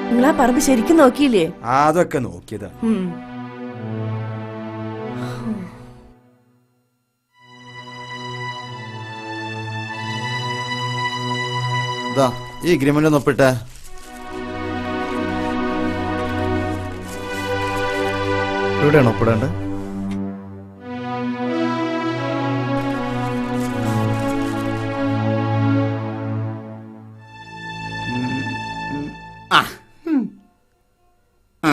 നിങ്ങളാ പറമ്പ് ശരിക്കും നോക്കിയില്ലേ? അതൊക്കെ നോക്കിയതാ. ഈ എഗ്രിമെന്റ് ഒന്ന് ഒപ്പിട്ടെ. എവിടെയാണ് ഒപ്പിടേണ്ടത്? ആ ആ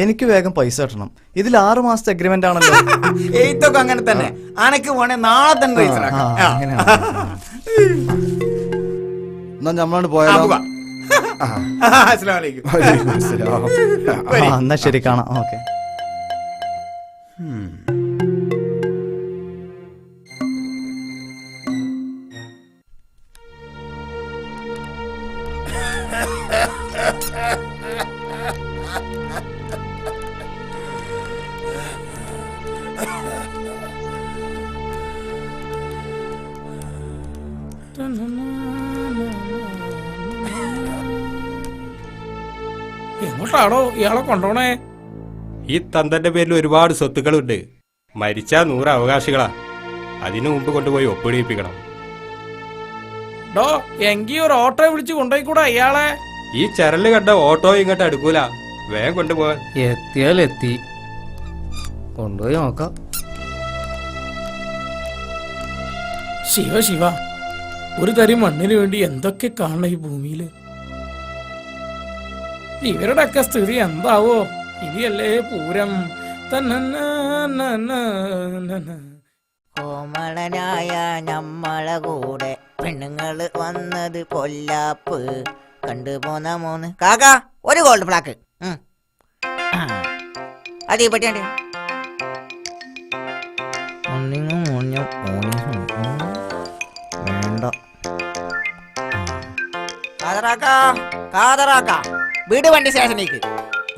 എനിക്ക് വേഗം പൈസ കിട്ടണം. ഇതിൽ 6 മാസത്തെ അഗ്രിമെന്റ് ആണല്ലോ. എഴുത്തൊക്കെ അങ്ങനെ തന്നെ. അനക്ക് പോണേ നാളെ തന്നെ എന്നാ നമ്മളാണ് പോയാലോ? എന്നാ ശരി, കാണാം. ഓക്കെ. എങ്ങോട്ടാണോ ഇയാളെ കൊണ്ടോണേ? ഈ തന്തന്റെ പേരിൽ ഒരുപാട് സ്വത്തുക്കളുണ്ട്. മരിച്ചാ 100 അവകാശികളാ. അതിനു മുമ്പ് കൊണ്ടുപോയി ഒപ്പിടിയിപ്പിക്കണം. ഡോ എങ്കി ഒരു ഓട്ടോ വിളിച്ച് കൊണ്ടുപോയിക്കൂടാ ഇയാളെ? ഈ ചരല് കണ്ട ഓട്ടോ ഇങ്ങോട്ട് അടുക്കൂല. വേഗം കൊണ്ടുപോകാൻ. എത്തിയാലെത്തി, കൊണ്ടുപോയി നോക്കാം. ശിവ ശിവ, ഒരു തരി മണ്ണിന് വേണ്ടി എന്തൊക്കെ കാണണം ഈ ഭൂമിയില്. ഇവരുടെ ഒക്കെ സ്ഥിതി എന്താവോ? ഇനിയല്ലേ പൂരം. കോമളനായ ഞമ്മളെ കൂടെ പെണ്ണുങ്ങള് വന്നത് പൊല്ലാപ്പ് കണ്ടുപോന്ന 3 കാക്ക ഒരു ഗോൾഡ് ഫ്ലാക്ക്. അത് ഈ പറ്റിയാണ്ട് വേണ്ട. വീട് വണ്ടി സ്റ്റേഷനിലേക്ക്.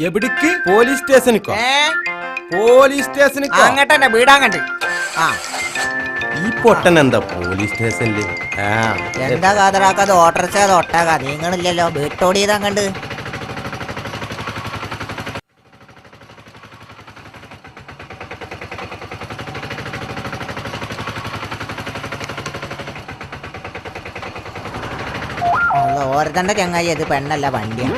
എവിടേക്ക്? പോലീസ് സ്റ്റേഷനിക്കോ? പോലീസ് സ്റ്റേഷനിക്കോ? അങ്ങോട്ട് തന്നെ, വീടാങ്ങണ്ട്. ആ ഈ പൊട്ടൻ എന്താ പോലീസ് സ്റ്റേഷനില്? എന്താ കാതറാക്കാതെ ഓട്ടർച്ച ഒട്ടാകാ നീങ്ങളില്ലല്ലോ. വീട്ടോടിയതങ്ങണ്ട്. ഓരത്തന്റെ ചങ്ങായി അത് പെണ്ണല്ല വണ്ടിയാ.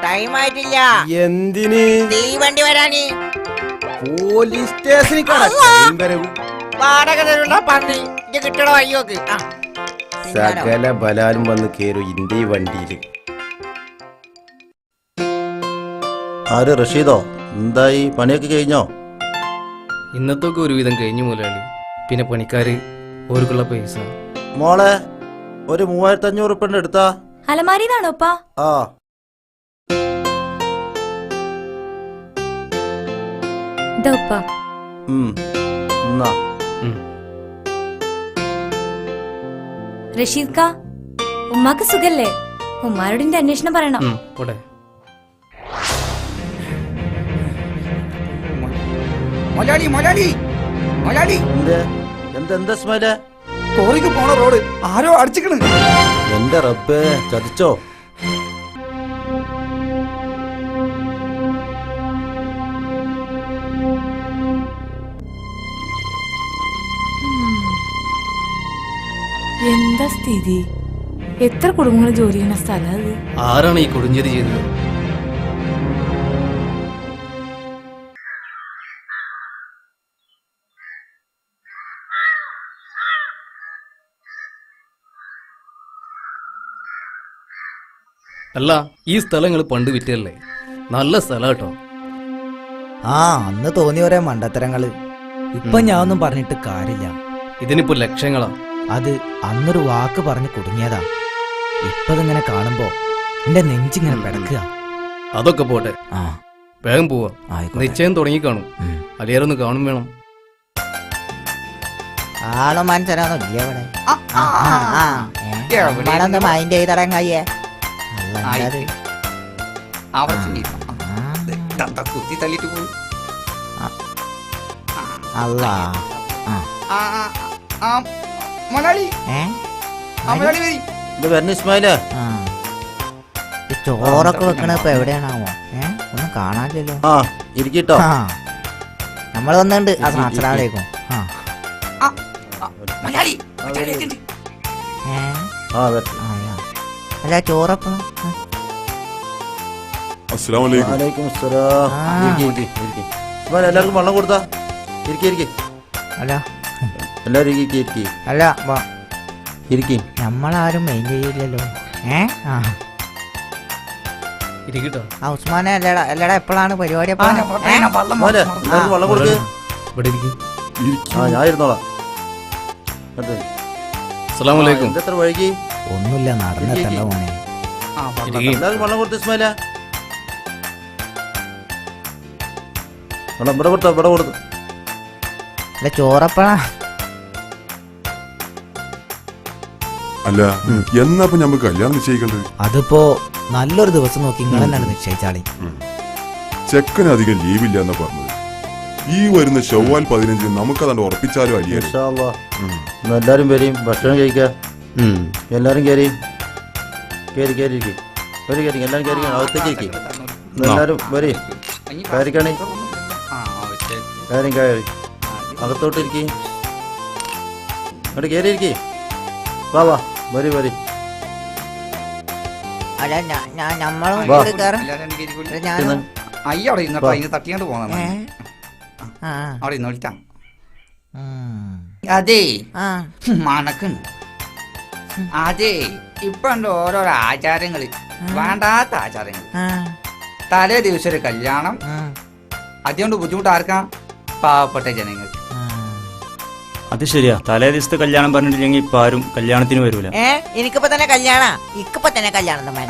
ടൈം ആയിട്ടില്ല. എന്തിന്? തീവണ്ടി വരാന്. പോലീസ് സ്റ്റേഷനിൽ വാടക തരുള്ള പന്നി ഇത് കിട്ടണ വയ്യോക്ക്. സകല ബലാലും വന്ന് കേറും ഇന്ത്യ വണ്ടിയില്. ആര്? റഷീദോ? എന്തായി, പണിയൊക്കെ കഴിഞ്ഞോ? ഇന്നത്തൊക്കെ ഒരുവിധം കഴിഞ്ഞു മുതലാളി. പിന്നെ പണിക്കാര് ഓർക്കുള്ള പൈസ. മോളെ ഒരു 3500 ഉറുപ്പിക എടുത്താ. അലമാരിന്നാണോപ്പാ? ആ എന്നാ റഷീദ് കാ, ഉമ്മാക്ക് സുഖല്ലേ? ഉമ്മാരോട് എന്റെ അന്വേഷണം പറയണം. മൊലാളി മൊലാളി മൊലാളി, എന്താ സ്മൈലേ? കോറിക്ക് പോണ റോഡ് ആരോ അടിച്ചിക്കണ്. എന്റെ റബ്ബേ, ചതിച്ചോ? എന്താ സ്ഥിതി? എത്ര കുടുംബങ്ങൾ ജോലി ചെയ്യുന്ന സ്ഥലം അത്? ആരാണ് ഈ കൊടുഞ്ചേരി ചെയ്തത്? അല്ല, ഈ സ്ഥലങ്ങൾ പണ്ട് വിറ്റല്ലേ? നല്ല സ്ഥലം കേട്ടോ. ആ, അന്ന് തോന്നിയ ഒരേ മണ്ടത്തരങ്ങള് ഇപ്പൊ ഞാൻ ഒന്നും പറഞ്ഞിട്ട് കാര്യമില്ല. ഇതിനിപ്പോ ലക്ഷങ്ങളാ. അത് അന്നൊരു വാക്ക് പറഞ്ഞ് കുടുങ്ങിയതാ. ഇപ്പതിങ്ങനെ കാണുമ്പോ എന്റെ നെഞ്ചിങ്ങനെ പിടക്കുക. അതൊക്കെ പോട്ടെ, വേഗം പോവാ. നിശ്ചയം തുടങ്ങി കാണും. അലിയാരൊന്ന് കാണും വേണം. ആളോ മനസ്സിലാണോ ഇല്ല ഇവിടെ മൈൻഡ് ചെയ്തിറങ്ങയ്യേ. കുത്തി തള്ളിട്ട് പോകും. അല്ല മലയാളി മലയാളി വരി. ഇത് വരണ ഇസ്മായിലേ, ചോറൊക്കെ വെക്കണ ഇപ്പൊ എവിടെയാണാവോ? ഒന്നും കാണാനില്ലല്ലോ. ആ ഇരിക്കട്ടോ. നമ്മൾ വന്നിട്ടുണ്ട്. അസ്സലാമലൈക്കും. മലയാളി അല്ല ചോറപ്പോ എല്ലാവർക്കും വെള്ളം കൊടുത്താ ഇരിക്കെ. അല്ല എല്ലാരും അല്ല ഇരിക്കും. നമ്മളാരും മെയിൻ ചെയ്യില്ലല്ലോ. ഉസ്മാനെ അല്ലടാ എപ്പോഴാണ് പരിപാടി? വെള്ളം കൊടുക്ക്. ഞാൻ ഇരുന്നോളാം. എത്ര വൈകി? ഒന്നുമില്ല, നടന്നെത്തണ്ട മോനെ. എല്ലാവർക്കും വെള്ളം കൊടുത്ത് ഇസ്മായില. വെള്ളം ഇവിടെ കൊടുത്ത ഇവിടെ കൊടുത്തു. അല്ല ചോറപ്പഴാ. അല്ല എന്നപ്പോ നമുക്ക് കല്യാണം നിശ്ചയിക്കണ്ടത്? അതിപ്പോ നല്ലൊരു ദിവസം നോക്കി നിങ്ങൾ തന്നെയാണ് നിശ്ചയിച്ചാളി. ചെക്കന് അധികം ലീവില്ല എന്നാ പറഞ്ഞത്. ഈ വരുന്ന ശവ്വാൽ 15 നമുക്കതാണ്ട് ഉറപ്പിച്ചാലോ? അലിയാ എല്ലാരും വരും, ഭക്ഷണം കഴിക്ക. എല്ലാരും കയറി എല്ലാരും കയറി അകത്തേക്ക് ഇരിക്കും. എല്ലാരും വരി കയറിക്കണേ. കയറി അകത്തോട്ട് ഇരിക്കേ. അവിടെ കയറി ഇരിക്കേ. വാ വരി അല്ല നമ്മളും അയ്യോടെ ഇന്നട്ടോ അതിന് തട്ടിയാണ്ട് പോന്ന അവിടെ ഇന്ന് വിളിക്കാം. അതെ മണക്കുണ്ട്. അതെ ഇപ്പൊ ഉണ്ട് ഓരോരോ ആചാരങ്ങള്, വേണ്ടാത്ത ആചാരങ്ങൾ. തലേ ദിവസം ഒരു കല്യാണം, അതുകൊണ്ട് ബുദ്ധിമുട്ട് ആർക്കാ? പാവപ്പെട്ട ജനങ്ങൾ. അത് ശരിയാ, തലേ ദിവസത്തെ കല്യാണം പറഞ്ഞിട്ടില്ലെങ്കിൽ ഇപ്പൊ ആരും കല്യാണത്തിന് വരൂല. എനിക്കിപ്പോ തന്നെ കല്യാണം.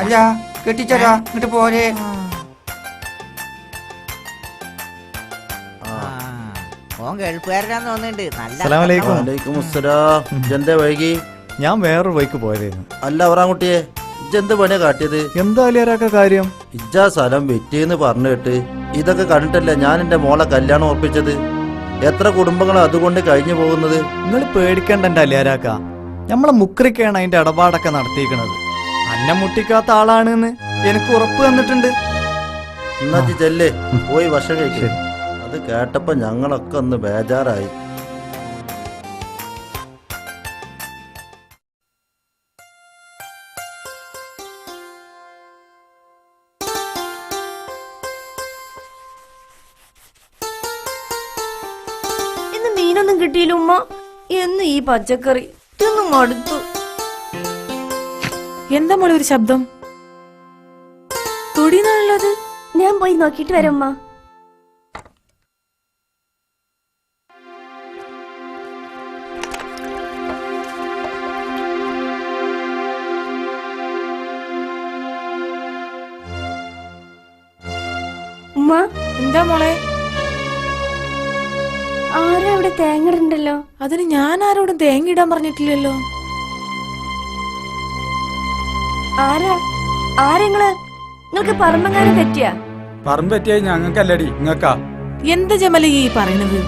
അല്ല കെട്ടിച്ചരാ എന്നിട്ട് പോരെ. ഗൾഫുകാരനാന്ന് തോന്നുന്നുണ്ട്. നല്ല വൈകി. ഞാൻ വേറൊരു വഴിക്ക് പോയതായിരുന്നു. അല്ല അവറാൻകുട്ടിയെ, ഇജ്ജെന്ത് പണിയാ കാട്ടിയത്? എന്താ അലിയാരാക്ക കാര്യം? ഇജ്ജാ സ്ഥലം വെറ്റിന്ന് പറഞ്ഞു കേട്ട് ഇതൊക്കെ കണ്ടിട്ടല്ലേ ഞാൻ എന്റെ മോളെ കല്യാണം ഉറപ്പിച്ചത്. എത്ര കുടുംബങ്ങളാ അതുകൊണ്ട് കഴിഞ്ഞു പോകുന്നത്. നിങ്ങൾ പേടിക്കണ്ട എന്റെ അലിയാരാക്ക. നമ്മളെ മുക്രിക്കാണ് അതിന്റെ ഇടപാടൊക്കെ നടത്തിയിരിക്കണത്. അന്നെ മുട്ടിക്കാത്ത ആളാണെന്ന് എനിക്ക് ഉറപ്പ് തന്നിട്ടുണ്ട്. എന്നാ ചെല്ലേ പോയി ഭക്ഷണം കഴിക്കും. അത് കേട്ടപ്പോ ഞങ്ങളൊക്കെ ഒന്ന് ബേജാറായി. ഇന്ന് മീനൊന്നും കിട്ടിയില്ല ഉമ്മ. എന്ന് ഈ പച്ചക്കറി ഇതൊന്നും മടുത്തു. എന്താ മോളെ ഒരു ശബ്ദം? തൊടിയെന്നുള്ളത്? ഞാൻ പോയി നോക്കിട്ട് വരാം ഉമ്മ. ഉമ്മ എന്താ മോളെ? ആരാ അവിടെ തേങ്ങ ഇടണ്ടല്ലോ? അതിന് ഞാൻ ആരോടും തേങ്ങ ഇടാൻ പറഞ്ഞിട്ടില്ലല്ലോ. ആരെങ്ങള്? നിങ്ങൾക്ക് പറമ്പങ്ങാനും പറ്റിയാ? പറമ്പ് പറ്റിയായി ഞങ്ങൾക്കല്ലടി, നിങ്ങക്കാ. എന്താ ജമല ഈ പറയണത്?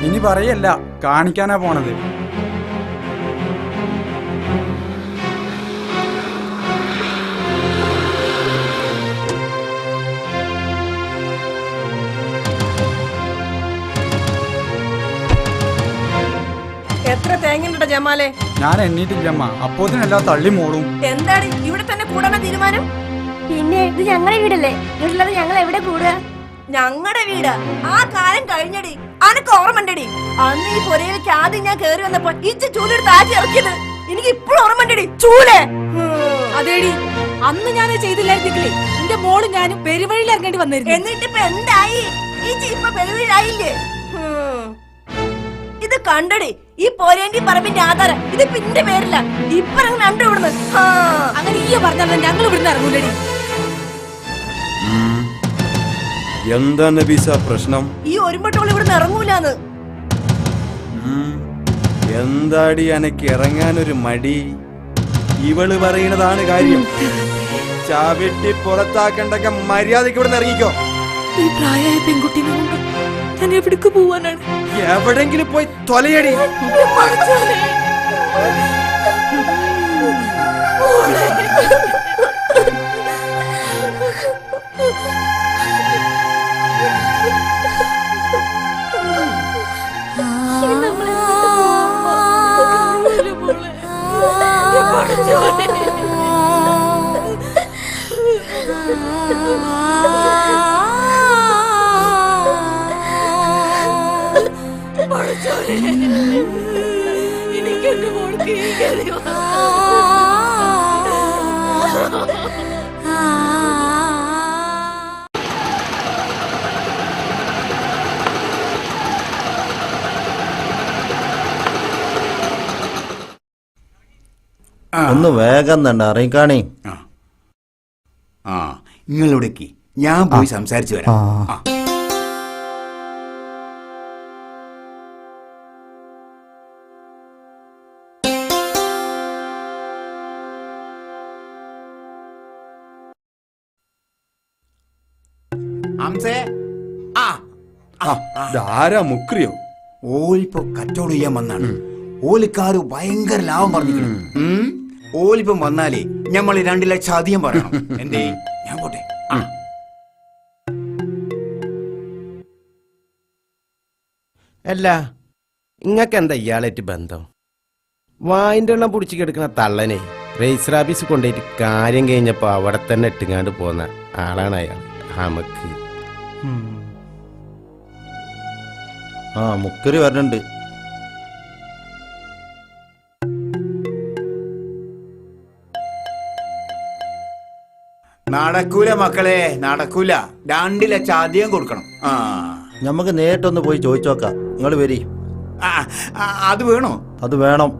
ഇനി പറയല്ല, കാണിക്കാനാ പോണത്. എത്ര തേങ്ങ ജമാലെ? ഞാൻ എണ്ണീട്ടില്ലമ്മ അപ്പോത്തിനെല്ലാ തള്ളി മോളും. എന്താണ് ഇവിടെ തന്നെ കൂടാൻ തീരുമാനം? പിന്നെ ഇത് ഞങ്ങളുടെ വീടല്ലേ, വീട്ടിലത് ഞങ്ങൾ എവിടെ കൂടുക? ഞങ്ങളുടെ വീട് ആ കാലം കഴിഞ്ഞടി. അനക്ക് ഓർമ്മണ്ടടി അന്ന് ഈ പൊരയിലേക്ക് ആദ്യം ഞാൻ കേറി വന്നപ്പോ ഇച്ച ചൂലെടുത്ത് ആറ്റി ഇറക്കിയത് എനിക്ക് ഇപ്പോഴും ഓർമ്മണ്ടടി. ചൂല് അതേടി, അന്ന് ഞാൻ ചെയ്തില്ലായിരുന്നെങ്കിലേ എന്റെ മോള് ഞാനും പെരുവഴിയിൽ ഇറങ്ങേണ്ടി വന്നിരുന്നു. എന്നിട്ട് ഇപ്പൊ എന്തായി? ഇപ്പൊ പെരുവഴിയിലായില്ലേ? ഇത് കണ്ടടി, ഈ പോരേണ്ടി പറമ്പിന്റെ ആധാരം ഇത് പിന്നെ പേരില്ല. ഇപ്പൊ രണ്ടു ഇവിടുന്ന്. അങ്ങനെ ഈ പറഞ്ഞാൽ ഞങ്ങൾ ഇവിടുന്ന് ഇറങ്ങൂലടി. എന്താ നബീസ പ്രശ്നം? ഈ ഒരുമ്പട്ടോൾ ഇവിടുന്ന് ഇറങ്ങൂലാന്ന്. എന്താടി അനക്ക് ഇറങ്ങാനൊരു മടി? ഇവള് പറയുന്നതാണ് കാര്യം. ചാവിട്ടി പുറത്താക്കണ്ടൊക്കെ മര്യാദക്ക് ഇവിടുന്ന് ഇറങ്ങിക്കോ. ഈ പ്രായമായ പെൺകുട്ടീനെ കൊണ്ട് ഞാൻ എവിടേക്ക് പോവാനാണ്? എവിടെങ്കിലും പോയി തൊലയടി. എനിക്ക് എന്റെ മോൾക്ക് ഒന്ന് വേഗം തന്നെ അറിയിക്കാണേ. ആ നിങ്ങളിവിടേക്ക് ഞാൻ പോയി സംസാരിച്ചു വരാം. ആരാ മുക്രിയോ? ഓലിപ്പോ കച്ചവടം ചെയ്യാൻ വന്നാണ്. ഓലിക്കാര് ഭയങ്കര ലാഭം പറഞ്ഞിരിക്കണം. ഓലിപ്പം വന്നാലേ ഞമ്മള് 2 ലക്ഷം അധികം പറയണം. എന്തേ ഞാൻ പോട്ടെ. അല്ല ഇങ്ങക്ക് എന്താ ഇയാളായിട്ട് ബന്ധം? വായിന്റെ എണ്ണം പിടിച്ച് കിടക്കുന്ന തള്ളനെ രജിസ്റ്റർ ഓഫീസ് കൊണ്ടുപോയിട്ട് കാര്യം കഴിഞ്ഞപ്പോ അവിടെ തന്നെ ഇട്ടുങ്ങാണ്ട് പോന്ന ആളാണ് അയാൾ. നമുക്ക് മുക്കരി വരണുണ്ട്. നടക്കൂല മക്കളെ, നടക്കൂല. 2 ലക്ഷം അധികം കൊടുക്കണം. നമുക്ക് നേരിട്ടൊന്ന് പോയി ചോദിച്ചോക്കാം. നിങ്ങൾ വരി. അത് വേണോ? അത് വേണം.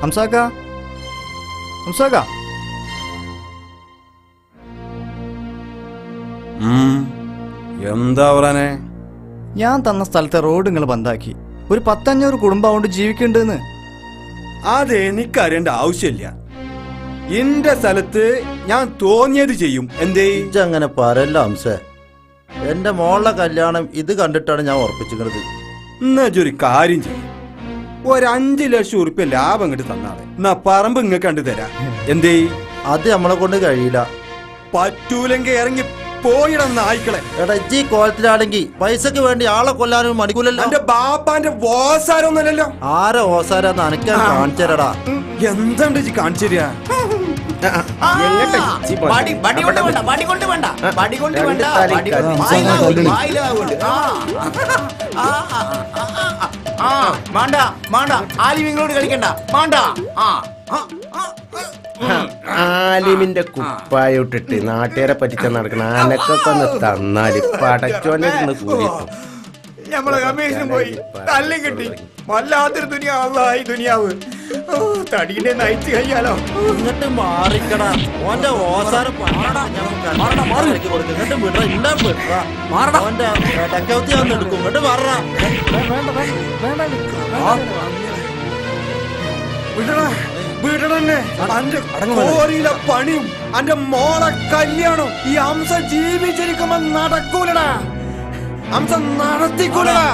ഹംസാക്ക, ഹംസാക്ക. എന്താ പറയാനെ? ഞാൻ തന്ന സ്ഥലത്തെ റോഡ് നിങ്ങൾ ബന്ധാക്കി. ഒരു 100-500 കുടുംബം കൊണ്ട് ജീവിക്കണ്ടെന്ന്. അതെനിക്കറിയേണ്ട ആവശ്യമില്ല. എന്റെ സ്ഥലത്ത് ഞാൻ തോന്നിയത് ചെയ്യും. എന്തേ അങ്ങനെ പറയല്ല ഹംസേ. എന്റെ മോളുടെ കല്യാണം ഇത് കണ്ടിട്ടാണ് ഞാൻ ഉറപ്പിച്ചിരുന്നത്. എന്നൊരു കാര്യം ചെയ്യും, ഒരു 5 ലക്ഷം ഉറുപ്പ്യ ലാഭം ഇങ്ങോട്ട് തന്നാളെ. എന്നാ പറമ്പ് ഇങ്ങക്ക് കണ്ടു തരാ. എന്തേ? അത് നമ്മളെ കൊണ്ട് കഴിയില്ല. പറ്റൂലെങ്കിൽ ഇറങ്ങി പോയിടന്ന ആയിക്കളെ. എടാ ഈ കോലത്തിലാണെങ്കിൽ പൈസക്ക് വേണ്ടി ആളെ കൊല്ലാനും മടിക്കൂലല്ലോ. എന്റെ ബാപ്പാന്റെ ഓസാരൊന്നുമല്ലല്ലോ. ആരെ ഓസാരാന്ന് അനക്കാൻ കാണിച്ചരടാ. എന്തുണ്ട് കാണിച്ചു തരാ? ആലിമിങ്ങളോട് കളിക്കണ്ട. ആലിമിന്റെ കുപ്പായിട്ടിട്ട് നാട്ടുകാരെ പറ്റിച്ച നടക്കണ ആനക്കൊക്കെ ഒന്ന് തന്നാല് പടച്ചോനെ കൂടി നമ്മളെ കമ്മീഷൻ പോയി തല്ലും കിട്ടി. വല്ലാത്തൊരു ദുനിയാവായി ദുനിയാവ്. തടിയുടെ നയിച്ചു കഴിയാലോ. ഇങ്ങോട്ട് മാറിക്കടാ. ഓന്റെ ഓസാരം എടുക്കും. ഇങ്ങോട്ട് മാറടാ. വീടണന്നെ അന്റെ കോരിയിലെ പണിയും അന്റെ മോളെ കല്യാണം ഈ ഹംസ ജീവിച്ചിരിക്കുമ്പോ നടക്കൂലടാ. ഹംസ നടത്തിക്കൂലടാ.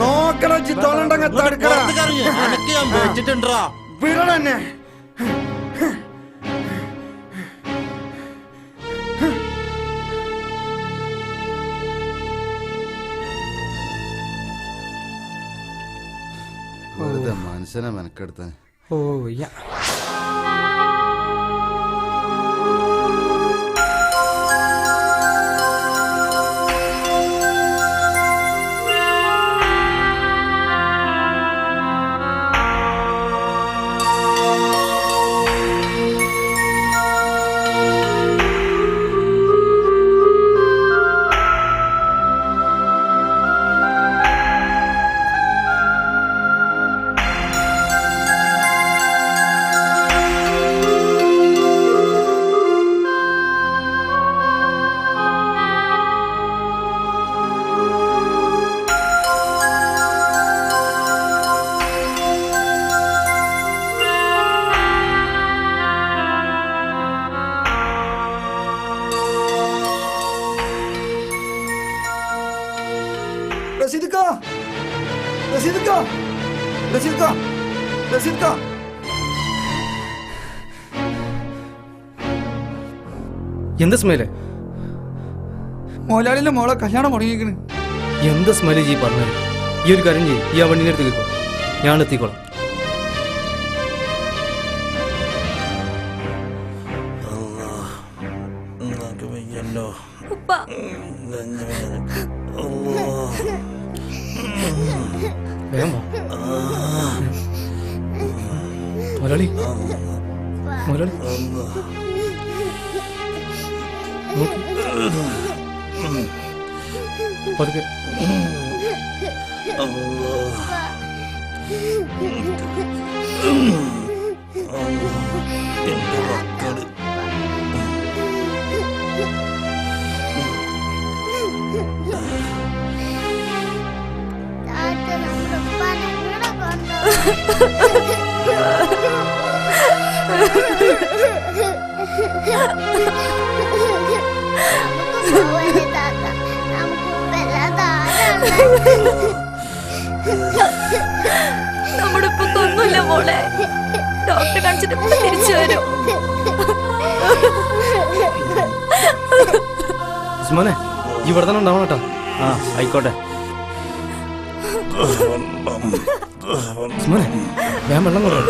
നോക്കണ ചിത്തോളണ്ടങ്ങ തടുക്കടാ. വീടണന്നെ മനുഷ്യനെ മെനക്കെടുത്ത. ഓ യാ എന്ത് സ്മെല്? മോലാളിന്റെ മോളെ കല്യാണം മുടങ്ങിയിരിക്കണ്. എന്ത് സ്മെല് ജി പറഞ്ഞത്? ഈ ഒരു കാര്യം ചെയ്യും, ഈ ആ വണ്ടിൻ്റെ അടുത്ത് കേൾക്കോ, ഞാൻ എത്തിക്കോളാം. വേഗം വാ. മുരളി മുരളി നോക്കി പതുക്കെ. നമ്മുടെ ഇപ്പൊന്നുമില്ല മോളെ. ഡോക്ടറെ കാണിച്ചിട്ട് തിരിച്ചു വരും. ഉസ്മാനെ ഇവിടെ തന്നെ ഉണ്ടാവണം കേട്ടോ. ആ ആയിക്കോട്ടെ. ഉസ്മാനെ ഞാൻ വെള്ളം കൊണ്ടുവരാം.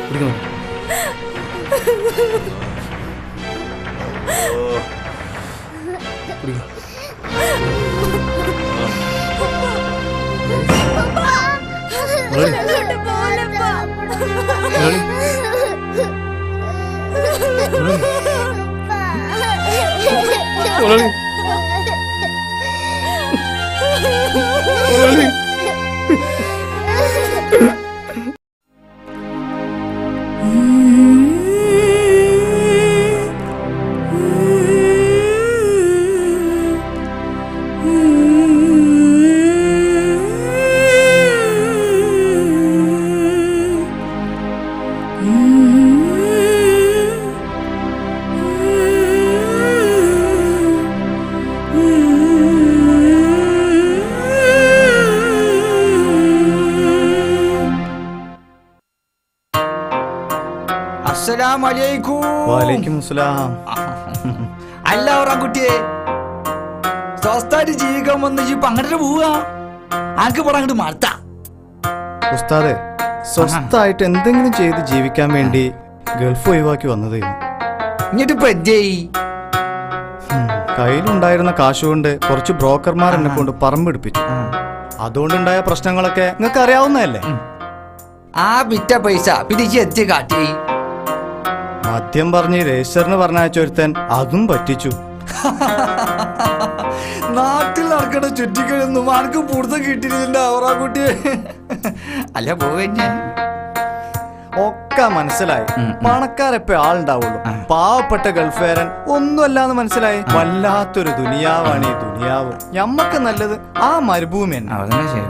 കുടിക്കണം. കുടിക്കണം. അല്ല കുട്ടിയെ സ്വസ്ഥായിട്ട് ജീവിക്കാൻ വന്ന് ഇപ്പൊ അങ്ങോട്ട് പോവാ. ആക്ക് പടം അങ്ങോട്ട് മാറ്റാ. ഉസ്താദെ, സ്വസ്ഥായിട്ട് എന്തെങ്കിലും ചെയ്ത് ജീവിക്കാൻ വേണ്ടി ഗൾഫ് ഒഴിവാക്കി വന്നതായിരുന്നു. ഇങ്ങോട്ടിപ്പോ എന്തേയി? കയ്യിലുണ്ടായിരുന്ന കാശുകൊണ്ട് കുറച്ച് ബ്രോക്കർമാർ എന്നെ കൊണ്ട് പറമ്പെടുപ്പിച്ചു. അതുകൊണ്ടുണ്ടായ പ്രശ്നങ്ങളൊക്കെ നിങ്ങൾക്ക് അറിയാവുന്നതല്ലേ. ആ വിറ്റ പൈസ പിടിച്ച് എത്തി കാട്ടി. മദ്യം പറഞ്ഞ് രജിസ്റ്ററിന് പറഞ്ഞയച്ചൊരുത്തൻ അതും പറ്റിച്ചു. നാട്ടിൽ നടക്കണ ചുറ്റിക്കഴിയൊന്നും ആർക്കും കൂടുതൽ കിട്ടിയില്ല അവറാ കുട്ടിയെ. അല്ല പോവന്നെ ഒക്കെ മനസ്സിലായി. പണക്കാരെപ്പോ ആളുണ്ടാവുള്ളൂ. പാവപ്പെട്ട ഗൾഫുകാരൻ ഒന്നുമല്ലാന്ന് മനസ്സിലായി. വല്ലാത്തൊരു ദുനിയാവാണ് ഈ ദുനിയാവ്. ഞമ്മക്ക് നല്ലത് ആ മരുഭൂമി തന്നെ. അതന്നെ ശരി.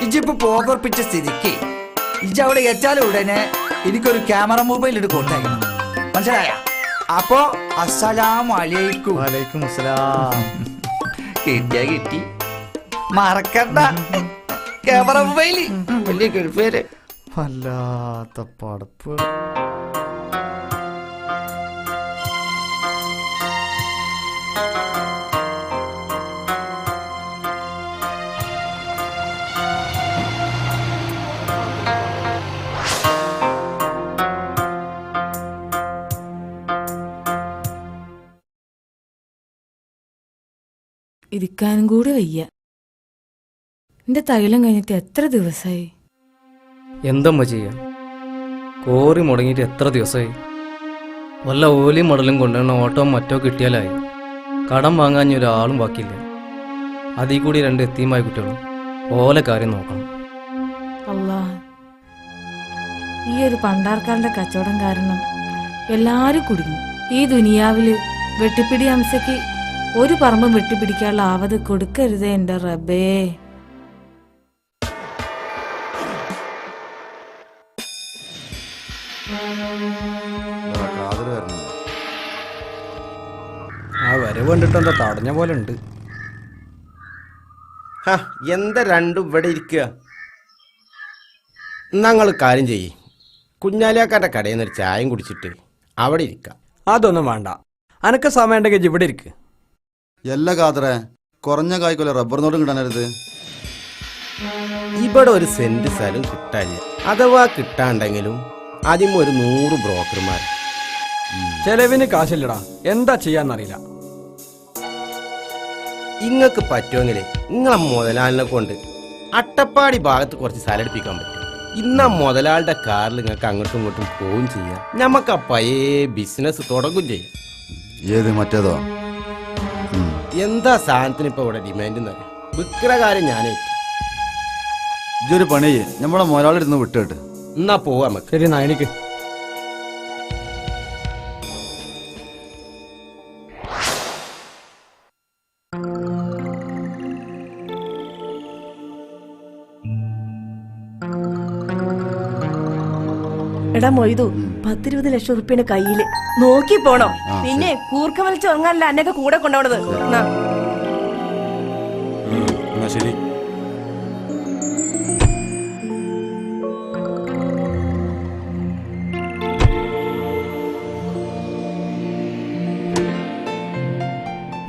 ഇജിപ്പോ പോകർപ്പിച്ച സ്ഥിതിക്ക് ഇജ് അവിടെ എത്താലും ഉടനെ എനിക്കൊരു ക്യാമറ മൊബൈൽ എടുത്ത് കൊടുത്തയക്കണം. മനസ്സിലായ? അപ്പോ അസ്സലാമലൈക്കും. വലൈക്കും അസ്സലാം. കിട്ടിയ കിട്ടി, മറക്കണ്ട. ക്യാമറ മൊബൈല് വലിയ ഗൾഫേര്. വല്ലാത്ത പടപ്പ്. ഇരിക്കാനും കൂടെ വയ്യ. എന്റെ തൈലം കഴിഞ്ഞിട്ട് എത്ര ദിവസമായി? എന്തമ്മ ചെയ്യാ, കോറി മുടങ്ങിയിട്ട് എത്ര ദിവസമായി? വല്ല ഓലിയും മടലും കൊണ്ടുവന്ന ഓട്ടോ മറ്റോ കിട്ടിയാലായി. കടം വാങ്ങാൻ ഒരാളും ബാക്കിയില്ല. അതിൽ കൂടി 2 എത്തിയുമായ കുട്ടികളും ഓലെ കാര്യം നോക്കണം. അല്ലാ, ഈ ഒരു പണ്ടാർക്കാരുടെ കച്ചവടം കാരണം എല്ലാരും കുടുങ്ങി. ഈ ദുനിയാവില് വെട്ടിപ്പിടി അംസയ്ക്ക് ഒരു പറമ്പും വെട്ടിപ്പിടിക്കാനുള്ള ആവത് കൊടുക്കരുതേ എന്റെ റബ്ബേ. ആ വരവ് കണ്ടിട്ട് എന്താ തടഞ്ഞ പോലെ ഉണ്ട്. എന്താ രണ്ടും ഇവിടെ ഇരിക്കുക? ഞങ്ങൾ കാര്യം ചെയ്യ്, കുഞ്ഞാലിയാക്കാരുടെ കടയിൽ നിന്ന് ഒരു ചായയും കുടിച്ചിട്ട് അവിടെ ഇരിക്കാം. അതൊന്നും വേണ്ട, അനക്ക് സമയം ഉണ്ടെങ്കിൽ ഇവിടെ ഇരിക്ക്. എല്ലാ കാതറേ, കുറഞ്ഞ കായ്ക്കൊല്ല റബ്ബർ നോട്ടും കിട്ടാനരുത്. ഇവിടെ ഒരു സെന്റ് സ്ഥലം കിട്ടാനില്ല. അഥവാ കിട്ടാണ്ടെങ്കിലും ആദ്യം ഒരു 100 ബ്രോക്കർമാർ. ചെലവിന് കാശില്ലടാ, എന്താ ചെയ്യാന്നറിയില്ല. ഇങ്ങക്ക് പറ്റുമെങ്കിലേ നിങ്ങളെ മുതലാളിനെ കൊണ്ട് അട്ടപ്പാടി ഭാഗത്ത് കുറച്ച് സ്ഥലം എടുപ്പിക്കാൻ പറ്റും. ഇന്ന മുതലാളുടെ കാറിൽ നിങ്ങൾക്ക് അങ്ങോട്ടും ഇങ്ങോട്ടും പോവും ചെയ്യാം. ഞമ്മക്ക് ആ പഴയ ബിസിനസ് തുടങ്ങും ചെയ്യാം. ഏത് മറ്റേതോ? എന്താ സാധനത്തിന് ഇപ്പൊ ഇവിടെ ഡിമാൻഡ് എന്നറിയാം. വിൽക്കുന്ന കാര്യം ഞാനേ. ഇതൊരു പണി നമ്മളെ മുതലാളിരുന്ന് വിട്ടിട്ട് എന്നാ പോവാ നമുക്ക്. ശരി, നായണിക്ക്. എടാ മൊയ്തു, 10-20 ലക്ഷം ഉറുപ്പിയുടെ കയ്യില് നോക്കി പോണം. പിന്നെ കൂർക്ക വലിച്ച് ഉറങ്ങാനല്ല അന്നൊക്കെ കൂടെ കൊണ്ടുപോണത്. ശരി.